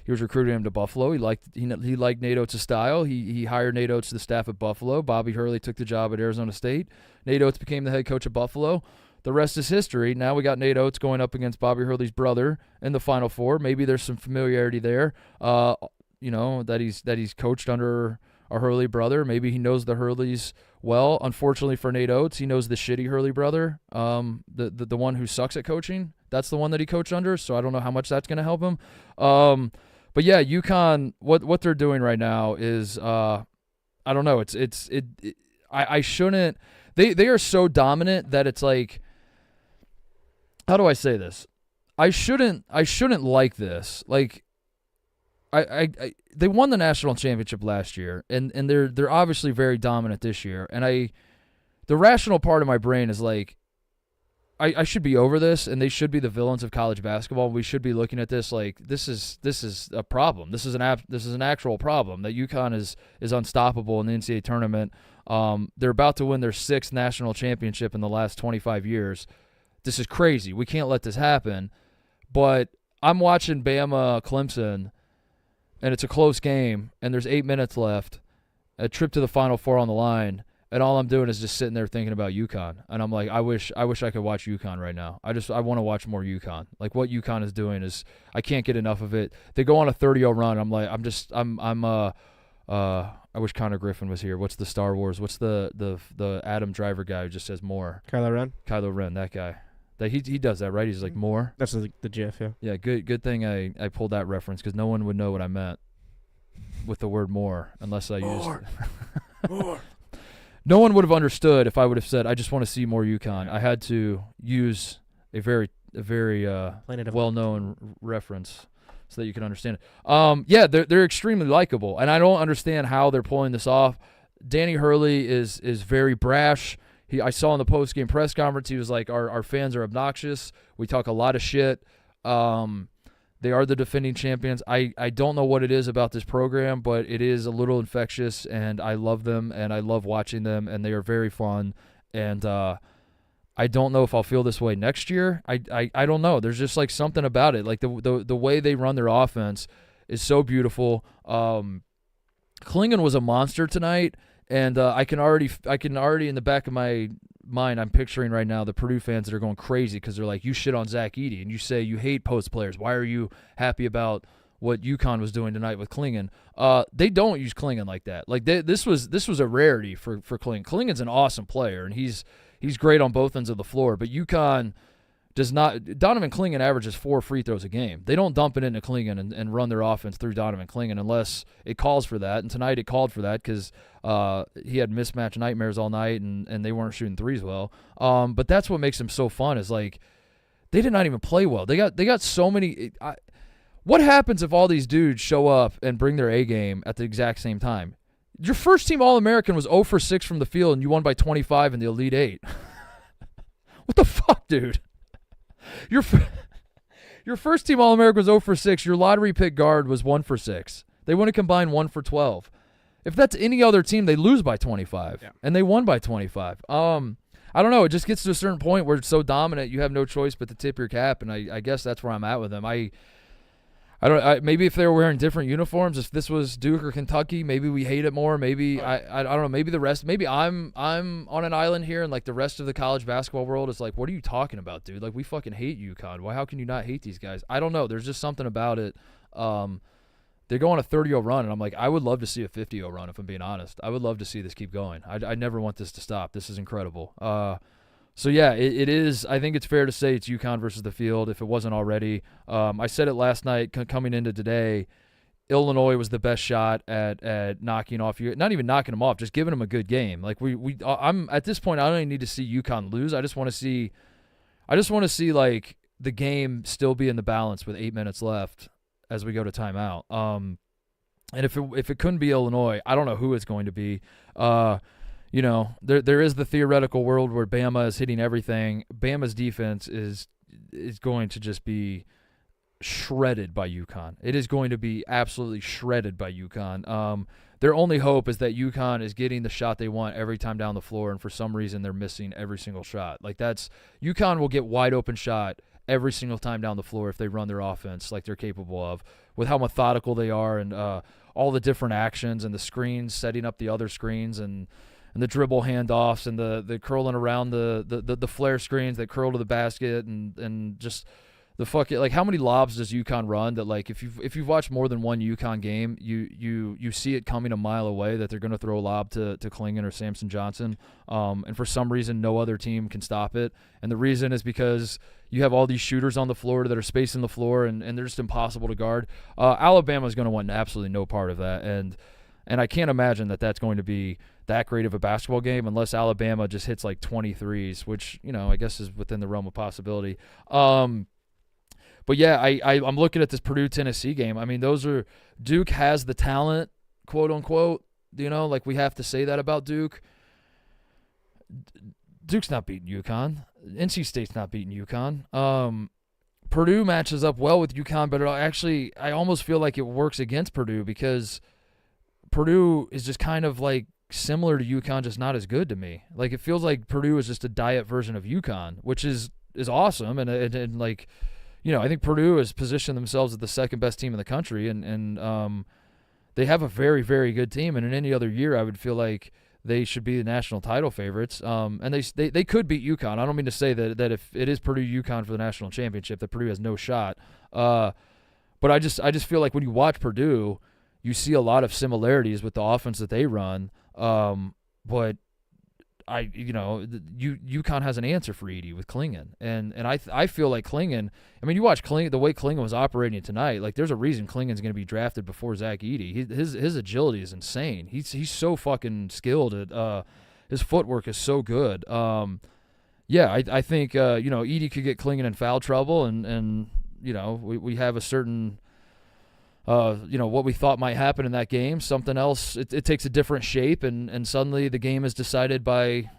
he was recruiting him to Buffalo. He liked Nate Oates' style. He hired Nate Oates to the staff at Buffalo. Bobby Hurley took the job at Arizona State. Nate Oates became the head coach at Buffalo. The rest is history. Now we got Nate Oates going up against Bobby Hurley's brother in the Final Four. Maybe there's some familiarity there. That he's coached under a Hurley brother. Maybe he knows the Hurleys well. Unfortunately for Nate Oates, he knows the shitty Hurley brother, the one who sucks at coaching. That's the one that he coached under, so I don't know how much that's going to help him. But yeah, UConn, what they're doing right now is I don't know. I shouldn't. They are so dominant that it's like, how do I say this? I shouldn't like this. Like, they won the national championship last year, and they're obviously very dominant this year. And the rational part of my brain is like, I should be over this, and they should be the villains of college basketball. We should be looking at this like this is a problem. This is an actual problem that UConn is unstoppable in the NCAA tournament. They're about to win their 6th national championship in the last 25 years. This is crazy. We can't let this happen. But I'm watching Bama Clemson, and it's a close game, and there's 8 minutes left, a trip to the Final Four on the line, and all I'm doing is just sitting there thinking about UConn. And I'm like, I wish I could watch UConn right now. I want to watch more UConn. Like, what UConn is doing is, I can't get enough of it. They go on a 30-0 run. I'm like, I wish Connor Griffin was here. What's the Star Wars? What's the Adam Driver guy who just says more? Kylo Ren. Kylo Ren, that guy. He does that, right? He's like, more? That's the GIF, yeah. Yeah, good thing I pulled that reference because no one would know what I meant with the word more unless I used more. No one would have understood if I would have said, I just want to see more UConn. I had to use a very well-known reference so that you can understand it. Yeah, they're extremely likable, and I don't understand how they're pulling this off. Danny Hurley is very brash. I saw in the post-game press conference, he was like, our fans are obnoxious. We talk a lot of shit. They are the defending champions. I don't know what it is about this program, but it is a little infectious, and I love them, and I love watching them, and they are very fun. And I don't know if I'll feel this way next year. I don't know. There's just like something about it. Like the way they run their offense is so beautiful. Klingon was a monster tonight. And I can already in the back of my mind, I'm picturing right now the Purdue fans that are going crazy because they're like, you shit on Zach Edey and you say you hate post players. Why are you happy about what UConn was doing tonight with Klingon? They don't use Klingon like that. Like this was a rarity for Klingon. Klingon's an awesome player and he's great on both ends of the floor. But UConn does not. Donovan Klingon averages 4 free throws a game. They don't dump it into Klingon and run their offense through Donovan Klingon unless it calls for that. And tonight it called for that because he had mismatch nightmares all night and they weren't shooting threes well. But that's what makes them so fun is like they did not even play well. They got so many. What happens if all these dudes show up and bring their A game at the exact same time? Your first team All-American was 0 for 6 from the field and you won by 25 in the Elite 8. What the fuck, dude? Your first team All-American was 0 for 6. Your lottery pick guard was 1 for 6. They went a combined 1 for 12. If that's any other team, they lose by 25. Yeah. And they won by 25. I don't know. It just gets to a certain point where it's so dominant, you have no choice but to tip your cap, and I guess that's where I'm at with them. I maybe if they were wearing different uniforms, if this was Duke or Kentucky, maybe we hate it more. Maybe I don't know. Maybe the rest. Maybe I'm on an island here, and like the rest of the college basketball world is like, what are you talking about, dude? Like we fucking hate UConn. Why? How can you not hate these guys? I don't know. There's just something about it. They go on a 30-0 run, and I'm like, I would love to see a 50-0 run. If I'm being honest, I would love to see this keep going. I never want this to stop. This is incredible. So, yeah, it is. I think it's fair to say it's UConn versus the field if it wasn't already. I said it last night coming into today. Illinois was the best shot at knocking off you. Not even knocking them off, just giving them a good game. Like I'm at this point, I don't even need to see UConn lose. I just want to see like the game still be in the balance with 8 minutes left as we go to timeout. And if it couldn't be Illinois, I don't know who it's going to be. There is the theoretical world where Bama is hitting everything. Bama's defense is going to just be shredded by UConn. It is going to be absolutely shredded by UConn. Their only hope is that UConn is getting the shot they want every time down the floor, and for some reason they're missing every single shot. Like UConn will get wide open shot every single time down the floor if they run their offense like they're capable of, with how methodical they are and all the different actions and the screens, setting up the other screens and the dribble handoffs and the curling around the flare screens that curl to the basket and just the fucking, like, how many lobs does UConn run that, like, if you've watched more than one UConn game, you see it coming a mile away that they're going to throw a lob to Klingon or Samson Johnson, and for some reason no other team can stop it. And the reason is because you have all these shooters on the floor that are spacing the floor and they're just impossible to guard. Alabama's going to want absolutely no part of that, and I can't imagine that that's going to be that great of a basketball game unless Alabama just hits like 23s, which, I guess is within the realm of possibility. But yeah, I'm looking at this Purdue-Tennessee game. I mean, Duke has the talent, quote unquote. Like we have to say that about Duke. Duke's not beating UConn. NC State's not beating UConn. Purdue matches up well with UConn, but I almost feel like it works against Purdue because Purdue is just kind of like similar to UConn, just not as good to me. Like it feels like Purdue is just a diet version of UConn, which is awesome, and like, I think Purdue has positioned themselves as the second best team in the country, and they have a very, very good team. And in any other year, I would feel like they should be the national title favorites. And they could beat UConn. I don't mean to say that if it is Purdue-UConn for the national championship, that Purdue has no shot. But I just feel like when you watch Purdue, you see a lot of similarities with the offense that they run. But UConn has an answer for Edey with Klingon, and I feel like Klingon. I mean, you watch Klingon, the way Klingon was operating tonight. Like, there's a reason Klingon's going to be drafted before Zach Edey. His agility is insane. He's so fucking skilled at his footwork is so good. I think Edey could get Klingon in foul trouble, and we have a certain. What we thought might happen in that game, something else, it takes a different shape, and suddenly the game is decided by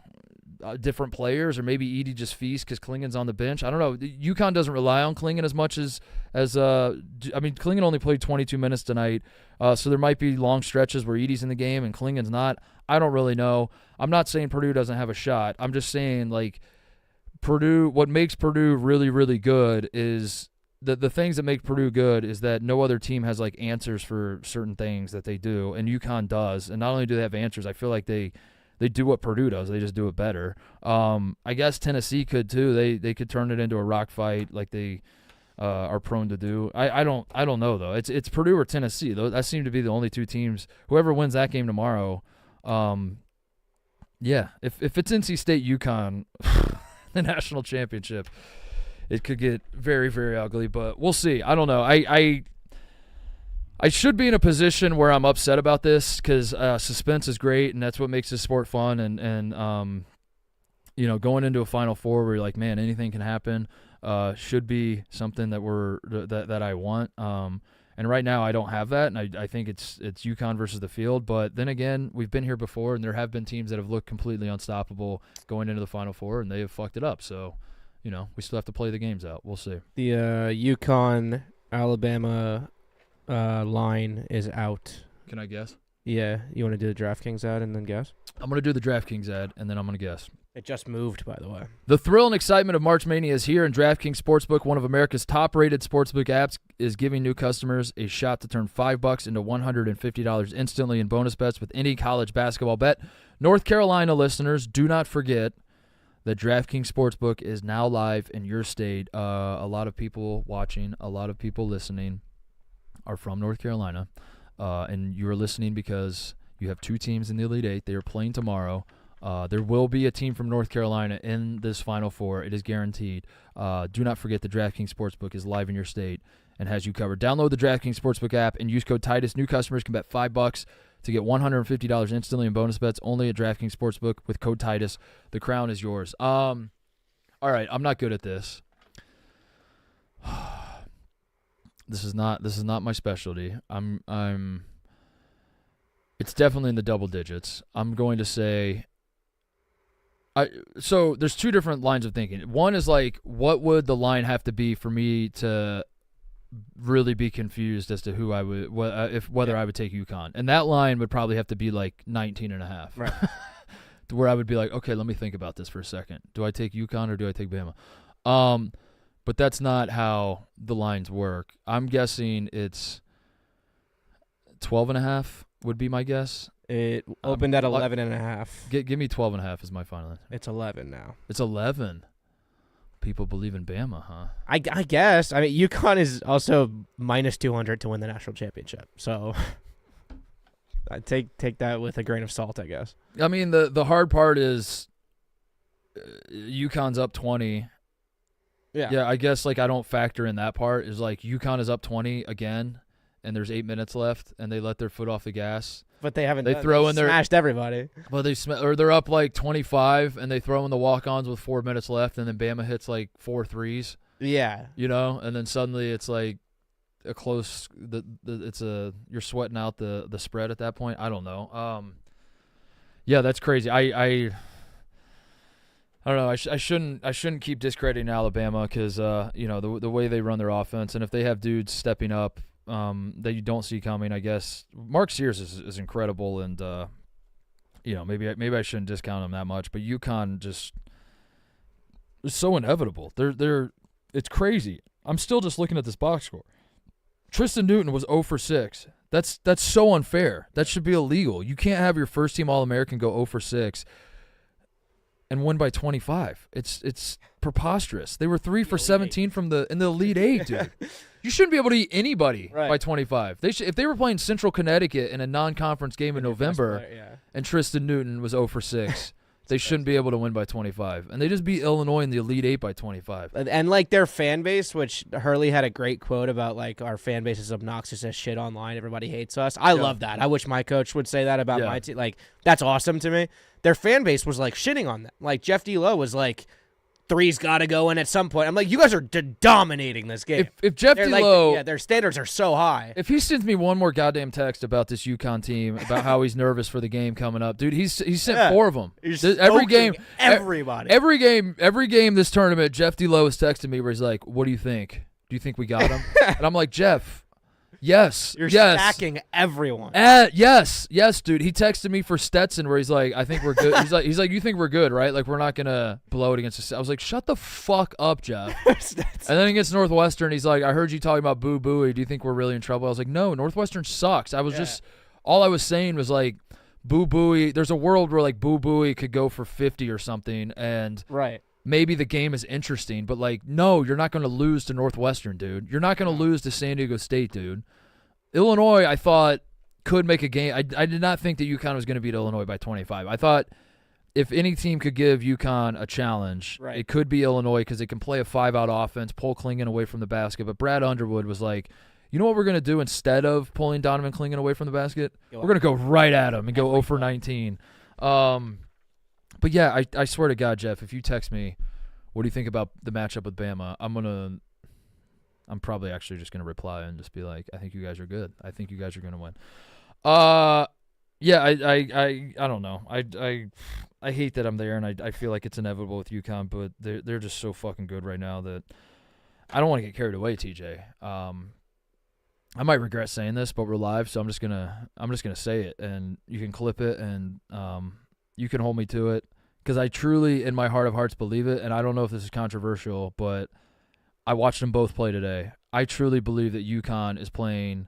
different players, or maybe Edey just feasts because Klingon's on the bench. I don't know. UConn doesn't rely on Klingon as much as Klingon only played 22 minutes tonight, so there might be long stretches where Edey's in the game and Klingon's not. I don't really know. I'm not saying Purdue doesn't have a shot. I'm just saying, like, Purdue, what makes Purdue really, really good is the things that make Purdue good is that no other team has like answers for certain things that they do, and UConn does. And not only do they have answers, I feel like they do what Purdue does. They just do it better. I guess Tennessee could too. They could turn it into a rock fight like they are prone to do. I don't know though. It's Purdue or Tennessee. That seem to be the only two teams. Whoever wins that game tomorrow, if it's NC State UConn, the national championship, it could get very, very ugly, but we'll see. I don't know. I should be in a position where I'm upset about this because suspense is great, and that's what makes this sport fun. And going into a Final Four where you're like, man, anything can happen, should be something that I want. And right now I don't have that, and I think it's UConn versus the field. But then again, we've been here before, and there have been teams that have looked completely unstoppable going into the Final Four, and they have fucked it up. So. We still have to play the games out. We'll see. The UConn-Alabama line is out. Can I guess? Yeah. You want to do the DraftKings ad and then guess? I'm going to do the DraftKings ad, and then I'm going to guess. It just moved, by the way. The thrill and excitement of March Mania is here, and DraftKings Sportsbook, one of America's top-rated sportsbook apps, is giving new customers a shot to turn $5 into $150 instantly in bonus bets with any college basketball bet. North Carolina listeners, do not forget that DraftKings Sportsbook is now live in your state. A lot of people watching, a lot of people listening are from North Carolina, and you are listening because you have two teams in the Elite Eight. They are playing tomorrow. There will be a team from North Carolina in this Final Four. It is guaranteed. Do not forget the DraftKings Sportsbook is live in your state and has you covered. Download the DraftKings Sportsbook app and use code Titus. New customers can bet $5 to get $150 instantly in bonus bets only at DraftKings Sportsbook with code Titus. The crown is yours. All right, I'm not good at this. This is not my specialty. It's definitely in the double digits. I'm going to say so there's two different lines of thinking. One is like, what would the line have to be for me to really be confused as to who I would whether I would take UConn? And that line would probably have to be like 19.5. Right. To where I would be like, okay, let me think about this for a second. Do I take UConn or do I take Bama? But that's not how the lines work. I'm guessing it's 12.5 would be my guess. It opened at 11.5. Give me 12.5 as my final answer. It's 11 now. It's 11. People believe in Bama, huh? I guess. I mean, UConn is also minus 200 to win the national championship. So I take that with a grain of salt, I guess. I mean, the hard part is UConn's up 20. Yeah, I guess like I don't factor in that part. Is like UConn is up 20 again, and there's 8 minutes left, and they let their foot off the gas. But they haven't. They throw in their smashed everybody. Well, they're up like 25, and they throw in the walk-ons with 4 minutes left, and then Bama hits like 4 threes. Yeah, and then suddenly it's like a close. You're sweating out the spread at that point. I don't know. Yeah, that's crazy. I don't know. I shouldn't keep discrediting Alabama because the way they run their offense, and if they have dudes stepping up that you don't see coming, I guess Mark Sears is incredible, and maybe I shouldn't discount him that much. But UConn just is so inevitable. It's crazy. I'm still just looking at this box score. Tristan Newton was 0 for 6. That's so unfair. That should be illegal. You can't have your first team All-American go 0 for 6 and win by 25. It's preposterous. They were 3 for 17 in the Elite Eight, dude. You shouldn't be able to eat anybody by 25. If they were playing Central Connecticut in a non-conference game in November, and Tristan Newton was 0 for 6, they shouldn't be able to win by 25. And they just beat Illinois in the Elite Eight by 25. And like their fan base, which Hurley had a great quote about, like, our fan base is obnoxious as shit online. Everybody hates us. I love that. I wish my coach would say that about my team. Like, that's awesome to me. Their fan base was like shitting on them. Like Jeff D'Lo was like, three's got to go in at some point. I'm like, you guys are dominating this game. If Jeff D'Lo, their standards are so high. If he sends me one more goddamn text about this UConn team, about how he's nervous for the game coming up, dude, he sent 4 of them. Every game, everybody. Every game this tournament, Jeff D'Lo is texting me where he's like, "What do you think? Do you think we got him?" And I'm like, Jeff. Yes. You're stacking everyone. Yes, dude. He texted me for Stetson where he's like, I think we're good. He's like, you think we're good, right? Like, we're not going to blow it against us. I was like, shut the fuck up, Jeff. And then against Northwestern, he's like, I heard you talking about Boo Buie. Do you think we're really in trouble? I was like, no, Northwestern sucks. All I was saying was like, Boo Buie, there's a world where like Boo Buie could go for 50 or something, and maybe the game is interesting, but like, no, you're not going to lose to Northwestern, dude. You're not going to lose to San Diego State, dude. Illinois, I thought, could make a game. I did not think that UConn was going to beat Illinois by 25. I thought if any team could give UConn a challenge, it could be Illinois because they can play a 5-out offense, pull Klingon away from the basket. But Brad Underwood was like, you know what we're going to do instead of pulling Donovan Klingon away from the basket? We're going to go right at him and go 0 for 19. But yeah, I swear to God, Jeff, if you text me, what do you think about the matchup with Bama? I'm probably actually just going to reply and just be like, I think you guys are good. I think you guys are going to win. Yeah, I don't know. I hate that I'm there, and I feel like it's inevitable with UConn, but they're just so fucking good right now that I don't want to get carried away, TJ. I might regret saying this, but we're live, so I'm just gonna say it, and you can clip it, and you can hold me to it, because I truly, in my heart of hearts, believe it. And I don't know if this is controversial, but I watched them both play today. I truly believe that UConn is playing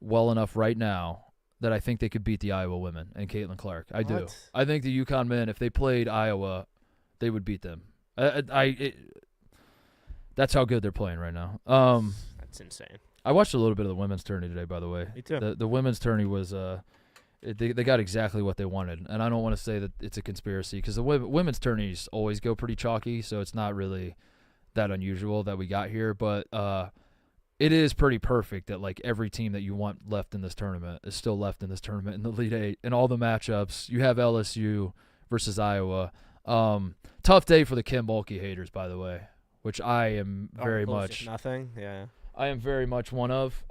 well enough right now that I think they could beat the Iowa women and Caitlin Clark. I do. I think the UConn men, if they played Iowa, they would beat them. That's how good they're playing right now. That's insane. I watched a little bit of the women's tourney today, by the way. Me too. The women's tourney was they got exactly what they wanted, and I don't want to say that it's a conspiracy because the women's tourneys always go pretty chalky, so it's not really that unusual that we got here, but it is pretty perfect that like every team that you want left in this tournament is still left in this tournament in the Elite Eight. In all the matchups, you have LSU versus Iowa. Tough day for the Kim Mulkey haters, by the way, which I am very much nothing. Yeah, I am very much one of.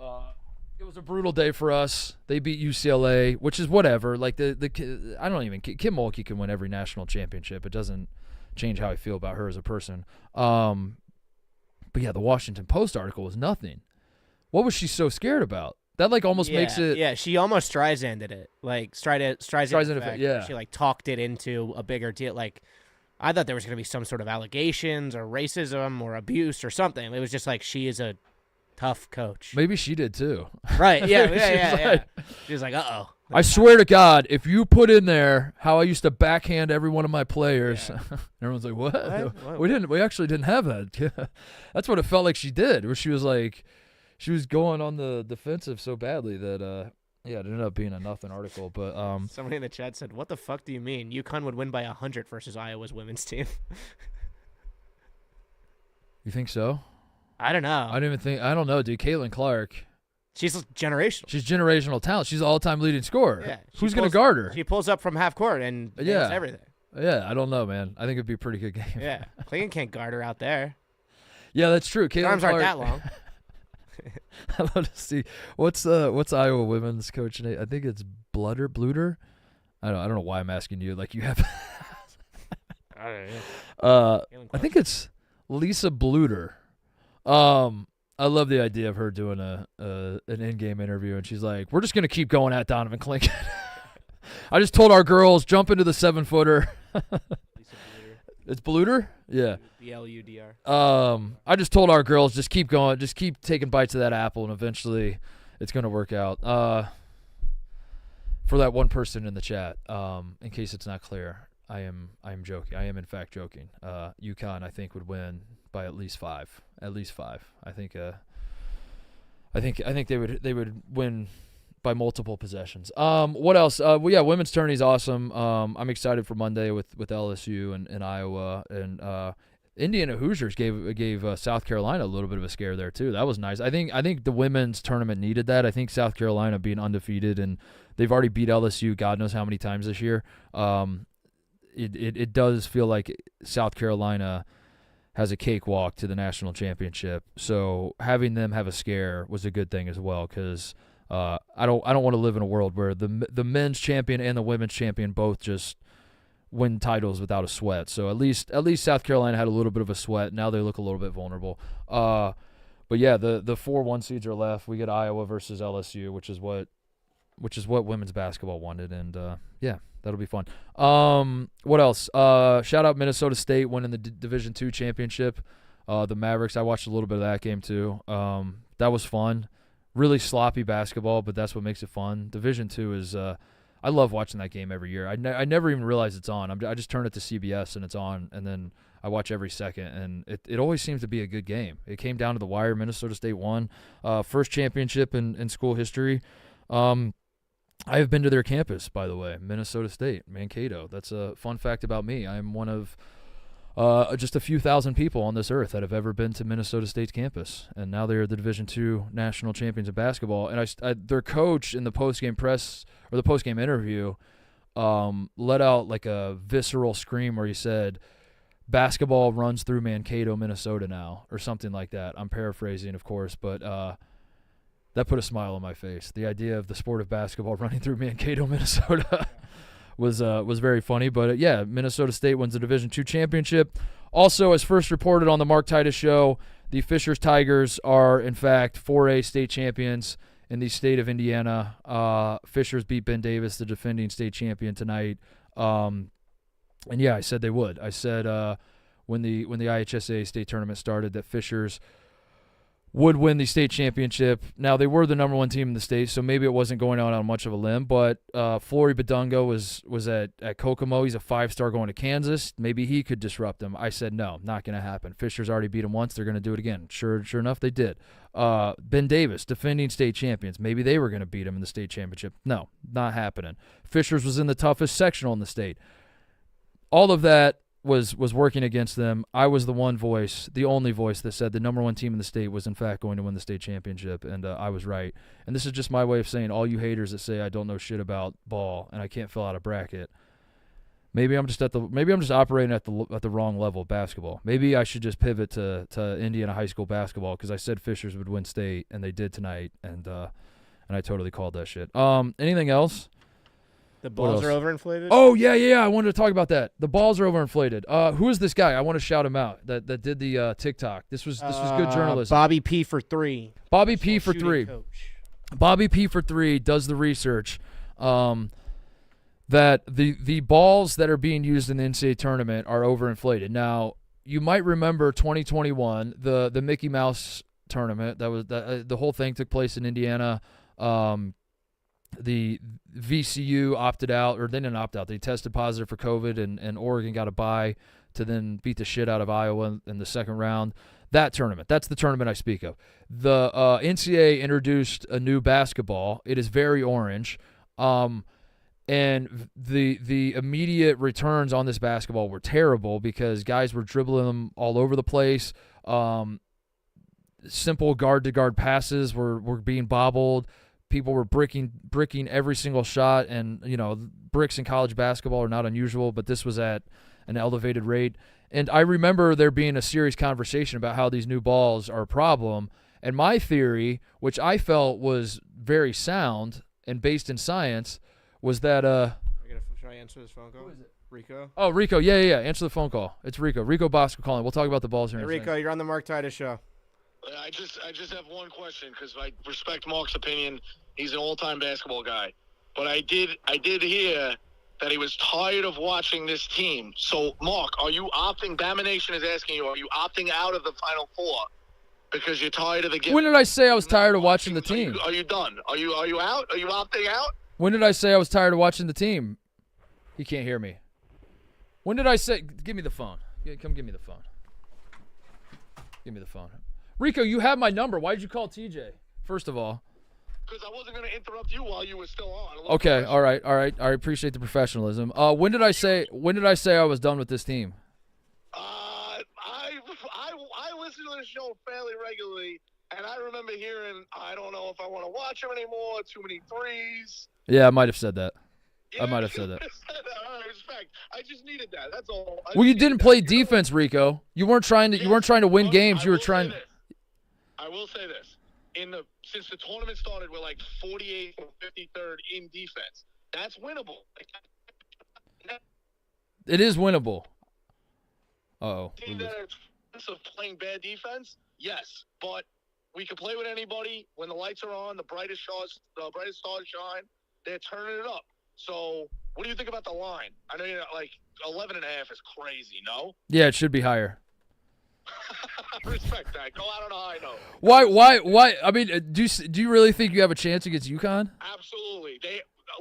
It was a brutal day for us. They beat UCLA, which is whatever. Like Kim Mulkey can win every national championship. It doesn't change how I feel about her as a person. But yeah, the Washington Post article was nothing. What was she so scared about? That like almost makes it. Yeah, she almost Streisanded it. Like Streisanded it. Yeah, she like talked it into a bigger deal. Like I thought there was going to be some sort of allegations or racism or abuse or something. It was just like she is a tough coach. Maybe she did too. Right? Yeah. She was like, "Uh-oh." I swear to God, if you put in there how I used to backhand every one of my players, everyone's like, "What? We actually didn't have that." That's what it felt like she did. Where she was like, she was going on the defensive so badly that it ended up being a nothing article. But somebody in the chat said, "What the fuck do you mean? UConn would win by 100 versus Iowa's women's team." You think so? I don't know. I don't know, dude. Caitlin Clark. She's generational. She's generational talent. She's the all-time leading scorer. Yeah, who's going to guard her? She pulls up from half court and does everything. Yeah, I don't know, man. I think it'd be a pretty good game. Yeah, Clayton can't guard her out there. Yeah, that's true. Caitlin arms Clark, aren't that long. I'd love to see what's Iowa women's coach name? I think it's Bluder. I don't know why I'm asking you. Like you have. I don't know. I think it's Lisa Bluder. I love the idea of her doing an in-game interview, and she's like, "We're just gonna keep going at Donovan Clingan." I just told our girls jump into the 7-footer. It's Bluder, yeah. BLUDR. I just told our girls just keep going, just keep taking bites of that apple, and eventually, it's gonna work out. For that one person in the chat, in case it's not clear, I am joking. I am in fact joking. UConn, I think, would win by at least five. I think they would win by multiple possessions. What else? Women's tourney is awesome. I'm excited for Monday with LSU and Iowa, and Indiana Hoosiers gave South Carolina a little bit of a scare there too. That was nice. I think the women's tournament needed that. I think South Carolina being undefeated, and they've already beat LSU God knows how many times this year. It does feel like South Carolina has a cakewalk to the national championship. So having them have a scare was a good thing as well, because I don't want to live in a world where the men's champion and the women's champion both just win titles without a sweat. So at least South Carolina had a little bit of a sweat. Now they look a little bit vulnerable. But yeah, the 4-1 seeds are left. We get Iowa versus LSU, which is what women's basketball wanted, and that'll be fun. What else? Shout out Minnesota State winning the Division II championship. The Mavericks, I watched a little bit of that game too. That was fun. Really sloppy basketball, but that's what makes it fun. Division II is I love watching that game every year. I never even realize it's on. I just turn it to CBS and it's on, and then I watch every second, and it always seems to be a good game. It came down to the wire. Minnesota State won. First championship in school history. I have been to their campus, by the way, Minnesota State, Mankato. That's a fun fact about me. I'm one of just a few thousand people on this earth that have ever been to Minnesota State's campus, and now they're the Division II national champions of basketball. And their coach in the postgame press or the postgame interview let out like a visceral scream where he said, "Basketball runs through Mankato, Minnesota now," or something like that. I'm paraphrasing, of course, but that put a smile on my face. The idea of the sport of basketball running through Mankato, Minnesota was very funny. But Minnesota State wins the Division II championship. Also, as first reported on the Mark Titus Show, the Fishers Tigers are, in fact, 4A state champions in the state of Indiana. Fishers beat Ben Davis, the defending state champion, tonight. I said they would. I said when the IHSA state tournament started that Fishers would win the state championship. Now, they were the number 1 team in the state, so maybe it wasn't going on much of a limb, but Flory Badungo was at Kokomo. He's a 5-star going to Kansas. Maybe he could disrupt them. I said, no, not going to happen. Fisher's already beat him once. They're going to do it again. Sure enough, they did. Ben Davis, defending state champions. Maybe they were going to beat him in the state championship. No, not happening. Fisher's was in the toughest sectional in the state. All of that was working against them. I was the only voice that said the number 1 team in the state was in fact going to win the state championship, and I was right. And this is just my way of saying all you haters that say I don't know shit about ball and I can't fill out a bracket. Maybe I'm just operating at the wrong level of basketball. Maybe I should just pivot to Indiana high school basketball because I said Fishers would win state and they did tonight, and I totally called that shit. Anything else? The balls are overinflated? Oh, yeah. I wanted to talk about that. The balls are overinflated. Who is this guy? I want to shout him out that did the TikTok. This was good journalism. Bobby P for 3. Bobby P for 3. Bobby P for 3 does the research that the balls that are being used in the NCAA tournament are overinflated. Now, you might remember 2021, the Mickey Mouse tournament. That was the whole thing took place in Indiana. The VCU opted out, or they didn't opt out. They tested positive for COVID, and Oregon got a bye to then beat the shit out of Iowa in the second round. That tournament, that's the tournament I speak of. The NCAA introduced a new basketball. It is very orange, and the immediate returns on this basketball were terrible because guys were dribbling them all over the place. Simple guard-to-guard passes were being bobbled. People were bricking every single shot, and bricks in college basketball are not unusual, but this was at an elevated rate. And I remember there being a serious conversation about how these new balls are a problem. And my theory, which I felt was very sound and based in science, was that Should I answer this phone call? Who is it? Rico? Oh, Rico. Yeah. Answer the phone call. It's Rico. Rico Bosco calling. We'll talk about the balls here in a Rico, second. you're on the Mark Titus Show. I just have one question because I respect Mark's opinion. He's an all-time basketball guy, but I did hear that he was tired of watching this team. So, Mark, are you opting? Bama Nation is asking you, are you opting out of the Final Four because you're tired of the game? When did I say I was tired of watching the team? Are you done? Are you out? Are you opting out? When did I say I was tired of watching the team? He can't hear me. When did I say? Give me the phone. Come give me the phone. Give me the phone. Rico, you have my number. Why did you call TJ? First of all. Because I wasn't going to interrupt you while you were still on. Okay, all right. I appreciate the professionalism. When did I say I was done with this team? I listen to the show fairly regularly, and I remember hearing, I don't know if I want to watch him anymore, too many threes. Yeah, I might have said that. Yeah, I might have said that. All right, respect. I just needed that. That's all. Well, you didn't play defense, Rico. You weren't trying to win games. You were trying. I will say this. Since the tournament started, we're like 48th or 53rd in defense. That's winnable. It is winnable. Uh-oh. Team that of playing bad defense, yes, but we can play with anybody when the lights are on. The brightest stars shine. They're turning it up. So, what do you think about the line? I know you're like 11.5 is crazy. No. Yeah, it should be higher. Respect that. Go out on a high note. Why? I mean, do you really think you have a chance against UConn? Absolutely.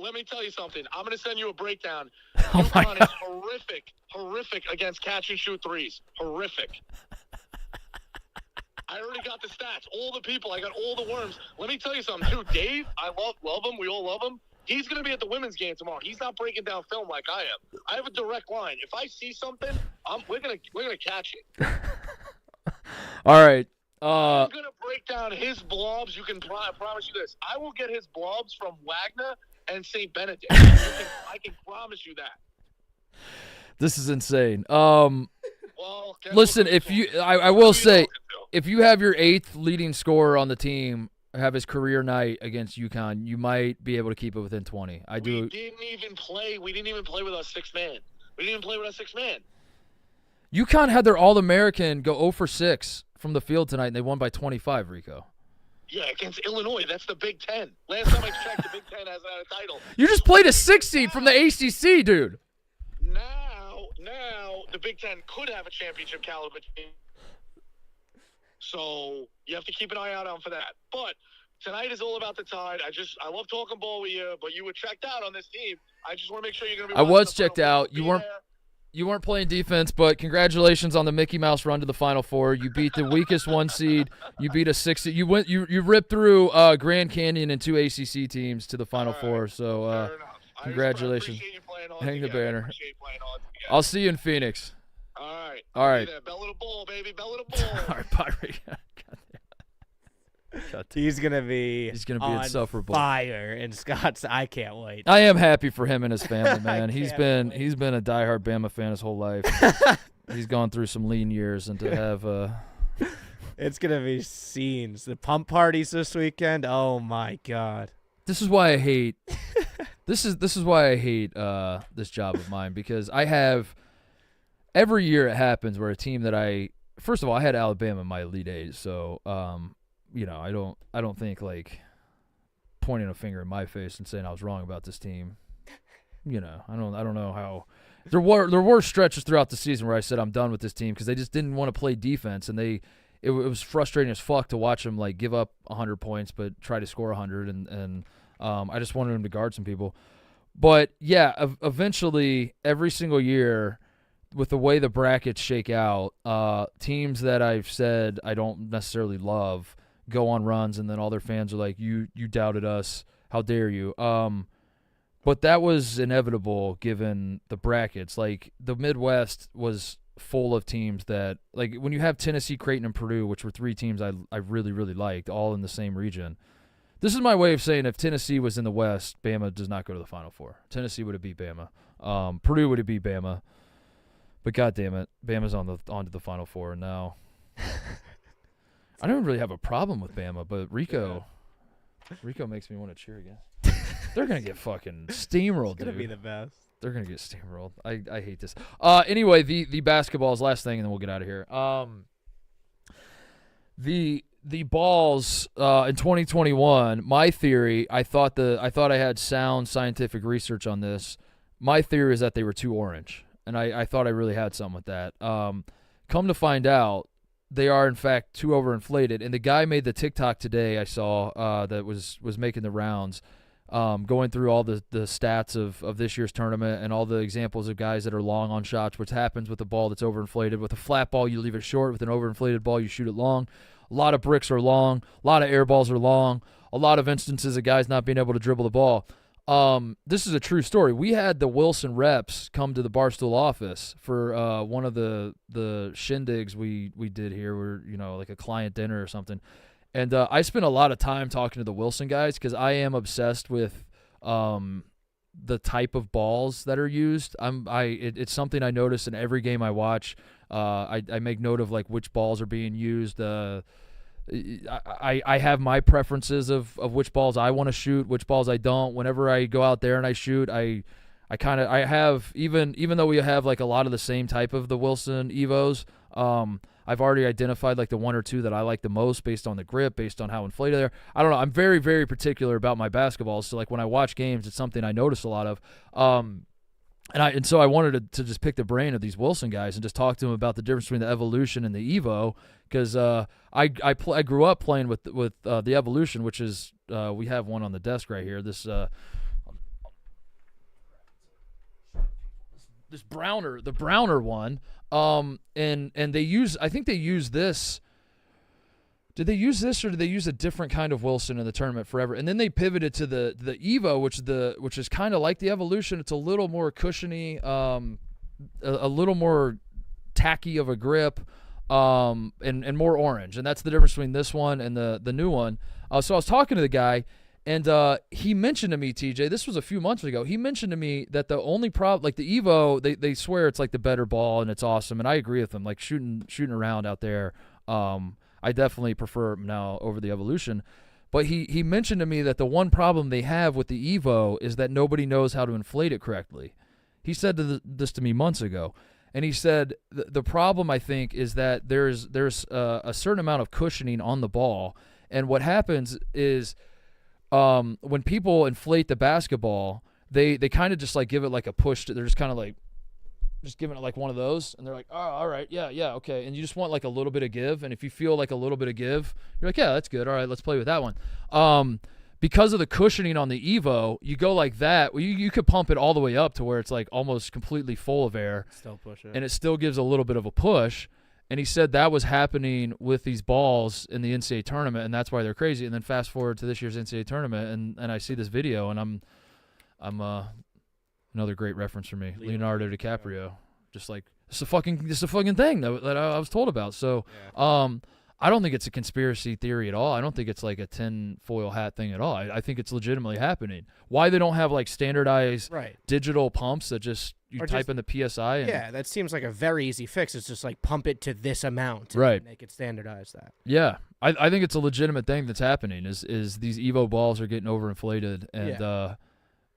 Let me tell you something. I'm going to send you a breakdown. Oh my UConn God. is horrific against catch and shoot threes. Horrific. I already got the stats. All the people. I got all the worms. Let me tell you something, too. Dave, I love him. We all love him. He's going to be at the women's game tomorrow. He's not breaking down film like I am. I have a direct line. If I see something, we're gonna catch it. All right. I'm gonna break down his blobs. You can promise you this. I will get his blobs from Wagner and St. Benedict. I can promise you that. This is insane. Well, listen, I will say, if you have your 8th leading scorer on the team have his career night against UConn, you might be able to keep it within 20. We didn't even play with our 6th man. UConn had their All-American go 0 for 6 from the field tonight, and they won by 25, Rico. Yeah, against Illinois. That's the Big Ten. Last time I checked, the Big Ten hasn't had a title. You just played a 6 seed from the ACC, dude. Now the Big Ten could have a championship caliber team. So you have to keep an eye out for that. But tonight is all about the Tide. I love talking ball with you, but you were checked out on this team. I just want to make sure you're going to be. I was checked out. You weren't playing defense, but congratulations on the Mickey Mouse run to the Final Four. You beat the weakest 1 seed. You beat a 6 seed. You ripped through Grand Canyon and 2 ACC teams to the Final Four. So congratulations. Hang the banner. I'll see you in Phoenix. All right. Bell of the ball, baby. Bell of the ball. All right, bye, Rick. He's gonna be on insufferable. Fire in Scott's. I can't wait. I am happy for him and his family, man. He's been a diehard Bama fan his whole life. He's gone through some lean years, and to have it's gonna be scenes. The pump parties this weekend. Oh my God. This is why I hate. This is why I hate this job of mine, because I have every year it happens where a team that first of all I had Alabama in my Elite Eight, so I don't think like pointing a finger in my face and saying I was wrong about this team. I don't know how there were stretches throughout the season where I said I'm done with this team because they just didn't want to play defense, and it was frustrating as fuck to watch them like give up 100 points but try to score 100, and I just wanted them to guard some people. But yeah, eventually every single year, with the way the brackets shake out, teams that I've said I don't necessarily love go on runs, and then all their fans are like, you doubted us, how dare you. But that was inevitable given the brackets. Like, the Midwest was full of teams that, like, when you have Tennessee, Creighton, and Purdue, which were 3 teams I really, really liked, all in the same region. This is my way of saying if Tennessee was in the West, Bama does not go to the Final Four. Tennessee would have beat Bama. Purdue would have beat Bama. But God damn it, Bama's on to the Final Four now. I don't really have a problem with Bama, but Rico makes me want to cheer again. They're gonna get fucking steamrolled, It's gonna dude. be the best. They're gonna get steamrolled. I hate this. Anyway, the basketballs, last thing, and then we'll get out of here. The balls in 2021. My theory. I thought I had sound scientific research on this. My theory is that they were too orange, and I thought I really had something with that. Come to find out, they are in fact too overinflated. And the guy made the TikTok today I saw that was making the rounds, going through all the stats of this year's tournament and all the examples of guys that are long on shots, which happens with a ball that's overinflated. With a flat ball, you leave it short. With an overinflated ball, you shoot it long. A lot of bricks are long. A lot of air balls are long. A lot of instances of guys not being able to dribble the ball. This is a true story. We had the Wilson reps come to the Barstool office for one of the shindigs we did here. We're like a client dinner or something, and I spent a lot of time talking to the Wilson guys because I am obsessed with the type of balls that are used. It's something I notice in every game I watch. I make note of like which balls are being used. I have my preferences of which balls I want to shoot, which balls I don't. Whenever I go out there and I shoot, I have even though we have like a lot of the same type of the Wilson Evos, I've already identified like the 1 or 2 that I like the most based on the grip, based on how inflated they are. I don't know. I'm very, very particular about my basketballs. So like when I watch games, it's something I notice a lot of. And so I wanted to just pick the brain of these Wilson guys and just talk to them about the difference between the Evolution and the Evo, because I grew up playing with the Evolution, which is we have one on the desk right here. This Browner, the Browner one, and they use, I think they use this. Did they use this, or did they use a different kind of Wilson in the tournament forever? And then they pivoted to the Evo, which is kind of like the Evolution. It's a little more cushiony, a little more tacky of a grip, and more orange. And that's the difference between this one and the new one. So I was talking to the guy, and he mentioned to me, TJ, this was a few months ago. He mentioned to me that the only problem, like the Evo, they swear it's like the better ball and it's awesome, and I agree with them. Like shooting around out there, I definitely prefer it now over the Evolution. But he mentioned to me that the one problem they have with the Evo is that nobody knows how to inflate it correctly. He said this to me months ago. And he said the problem, I think, is that there's a certain amount of cushioning on the ball. And what happens is when people inflate the basketball, they kind of just like give it like a push. They're just kind of like just giving it like one of those, and they're like, oh, all right, yeah, okay. And you just want like a little bit of give, and if you feel like a little bit of give, you're like, yeah, that's good. All right, let's play with that one. Because of the cushioning on the Evo, you go like that. Well, you could pump it all the way up to where it's like almost completely full of air. Still push it. And it still gives a little bit of a push. And he said that was happening with these balls in the NCAA tournament, and that's why they're crazy. And then fast forward to this year's NCAA tournament, and I see this video, and I'm another great reference for me, Leonardo DiCaprio. Just like it's a fucking thing that I was told about. So, I don't think it's a conspiracy theory at all. I don't think it's like a tinfoil hat thing at all. I think it's legitimately happening. Why they don't have like standardized digital pumps that just type in the PSI? Yeah, that seems like a very easy fix. It's just like pump it to this amount, and they could standardize that. Yeah, I think it's a legitimate thing that's happening. Is these Evo balls are getting overinflated,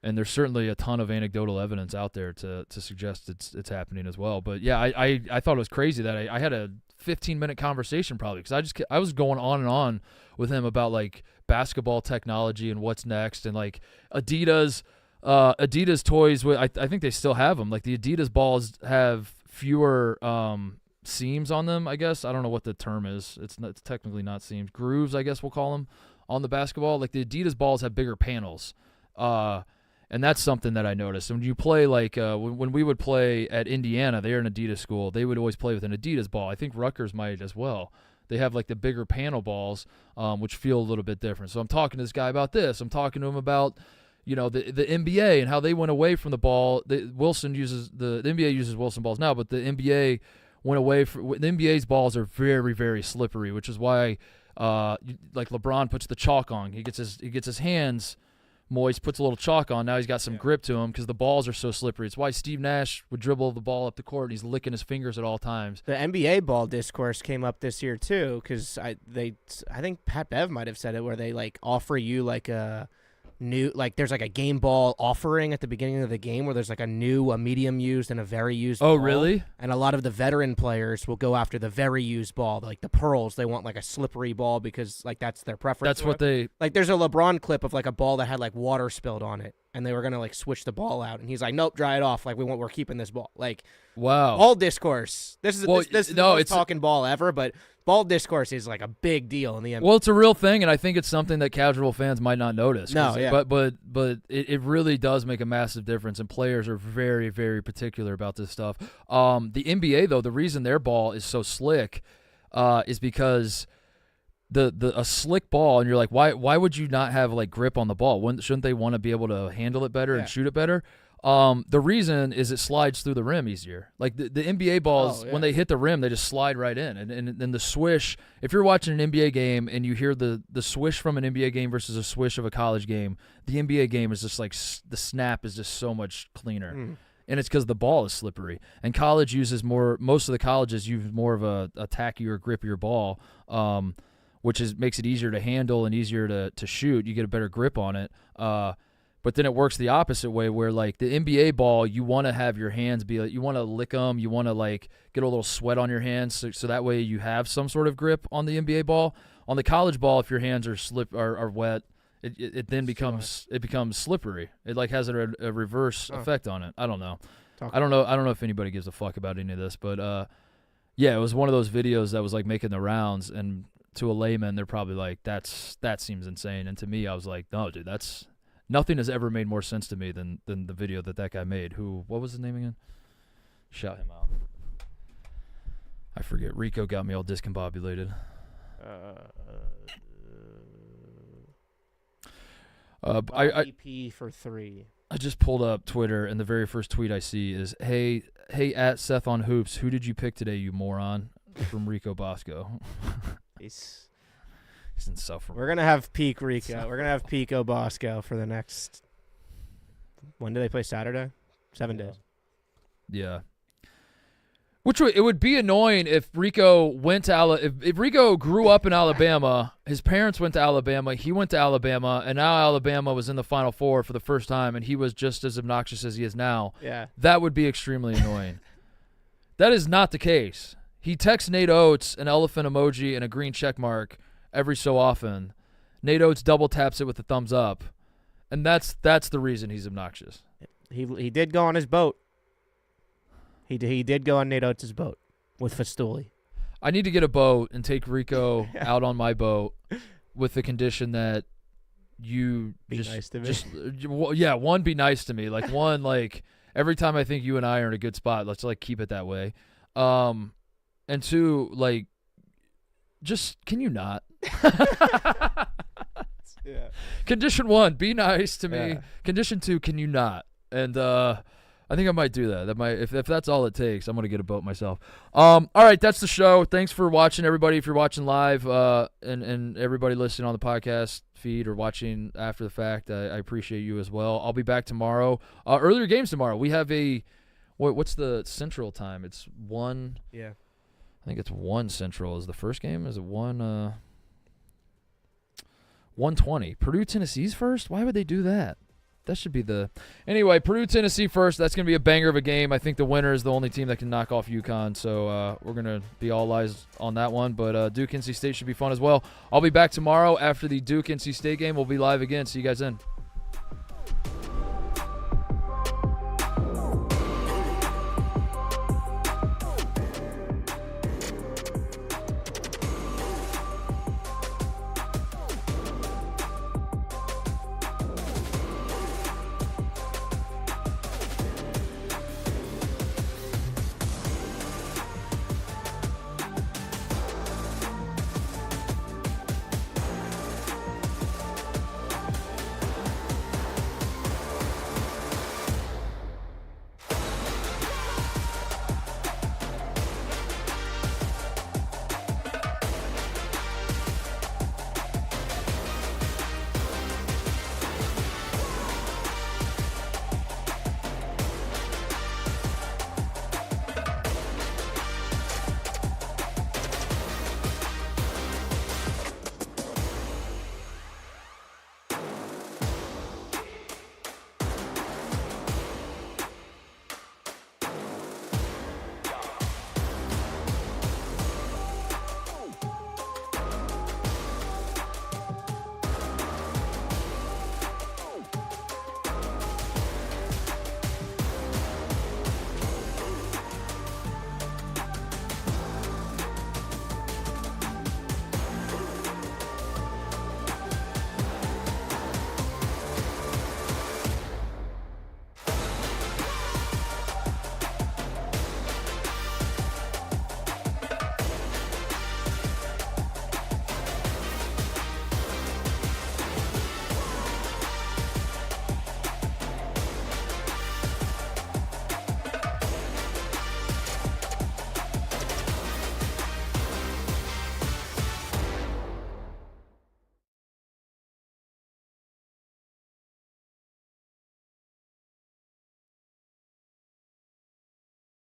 and there's certainly a ton of anecdotal evidence out there to suggest it's happening as well. But yeah, I thought it was crazy that I had a 15-minute conversation probably because I was going on and on with him about like basketball technology and what's next, and like Adidas toys. I think they still have them. Like the Adidas balls have fewer seams on them. I guess I don't know what the term is. It's technically not seams, grooves. I guess we'll call them on the basketball. Like the Adidas balls have bigger panels. And that's something that I noticed. When you play like when we would play at Indiana, they're an Adidas school. They would always play with an Adidas ball. I think Rutgers might as well. They have like the bigger panel balls, which feel a little bit different. So I'm talking to this guy about this. I'm talking to him about, the NBA and how they went away from the ball. The NBA uses Wilson balls now, but the NBA went away from the NBA's balls are very, very slippery, which is why like LeBron puts the chalk on. He gets his hands moist, puts a little chalk on. Now he's got some grip to him because the balls are so slippery. It's why Steve Nash would dribble the ball up the court and he's licking his fingers at all times. The NBA ball discourse came up this year too because I think Pat Bev might have said it where they like offer you like a new, like there's like a game ball offering at the beginning of the game where there's like a medium used and a very used ball. Really? And a lot of the veteran players will go after the very used ball, like the pearls. They want like a slippery ball because like that's their preference. That's what they like. There's a LeBron clip of like a ball that had like water spilled on it, and they were gonna like switch the ball out, and he's like, "Nope, dry it off. Like we're keeping this ball." Like, wow, ball discourse. This is the most talking ball ever, but ball discourse is like a big deal in the NBA. Well, it's a real thing, and I think it's something that casual fans might not notice. But it really does make a massive difference, and players are very, very particular about this stuff. The NBA, though, the reason their ball is so slick is because a slick ball, and you're like, why would you not have like grip on the ball? Shouldn't they want to be able to handle it better and shoot it better? The reason is it slides through the rim easier. Like the NBA balls, when they hit the rim, they just slide right in. And the swish, if you're watching an NBA game and you hear the swish from an NBA game versus a swish of a college game, the NBA game is just like the snap is just so much cleaner. And it's because the ball is slippery. And college uses most of the colleges use more of a tackier, grippier ball, which makes it easier to handle and easier to shoot. You get a better grip on it. But then it works the opposite way where, like, the NBA ball, you want to have your hands be like, you want to lick them, you want to, like, get a little sweat on your hands so that way you have some sort of grip on the NBA ball. On the college ball, if your hands are wet, it then becomes slippery. It, like, has a reverse effect on it. I don't know. I don't know if anybody gives a fuck about any of this, but, yeah, it was one of those videos that was, like, making the rounds, and to a layman, they're probably like, that seems insane. And to me, I was like, no, dude, nothing has ever made more sense to me than the video that guy made. What was his name again? Shout him out. I forget. Rico got me all discombobulated. EP for 3. I just pulled up Twitter, and the very first tweet I see is, hey, at Seth on Hoops, who did you pick today, you moron? From Rico Bosco. He's insufferable. We're going to have peak Rico. We're going to have Pico Bosco for the next... When do they play? Saturday? 7 days. Yeah. It would be annoying if Rico went to if Rico grew up in Alabama, his parents went to Alabama, he went to Alabama, and now Alabama was in the Final Four for the first time, and he was just as obnoxious as he is now. Yeah. That would be extremely annoying. That is not the case. He texts Nate Oates an elephant emoji and a green check mark every so often. Nate Oates double taps it with a thumbs up, and that's the reason he's obnoxious. He did go on his boat. He did go on Nate Oates' boat with Fastuli. I need to get a boat and take Rico out on my boat with the condition that you Be nice to me. One, be nice to me. Like, one, like, every time I think you and I are in a good spot, let's, like, keep it that way. And two, like, just, can you not? Yeah. Condition one, be nice to me. Yeah. Condition two, can you not? And I think I might do that. If that's all it takes, I'm gonna get a boat myself. All right, that's the show. Thanks for watching, everybody. If you're watching live, and everybody listening on the podcast feed or watching after the fact, I appreciate you as well. I'll be back tomorrow. Earlier games tomorrow. We have what's the Central time? It's 1. Yeah. I think it's 1 Central. Is the first game? Is it 1? 1:20. Purdue Tennessee's first. Why would they do that? That should be anyway, Purdue, Tennessee first. That's going to be a banger of a game. I think the winner is the only team that can knock off UConn. So we're going to be all eyes on that one. But Duke, NC State should be fun as well. I'll be back tomorrow after the Duke, NC State game. We'll be live again. See you guys then.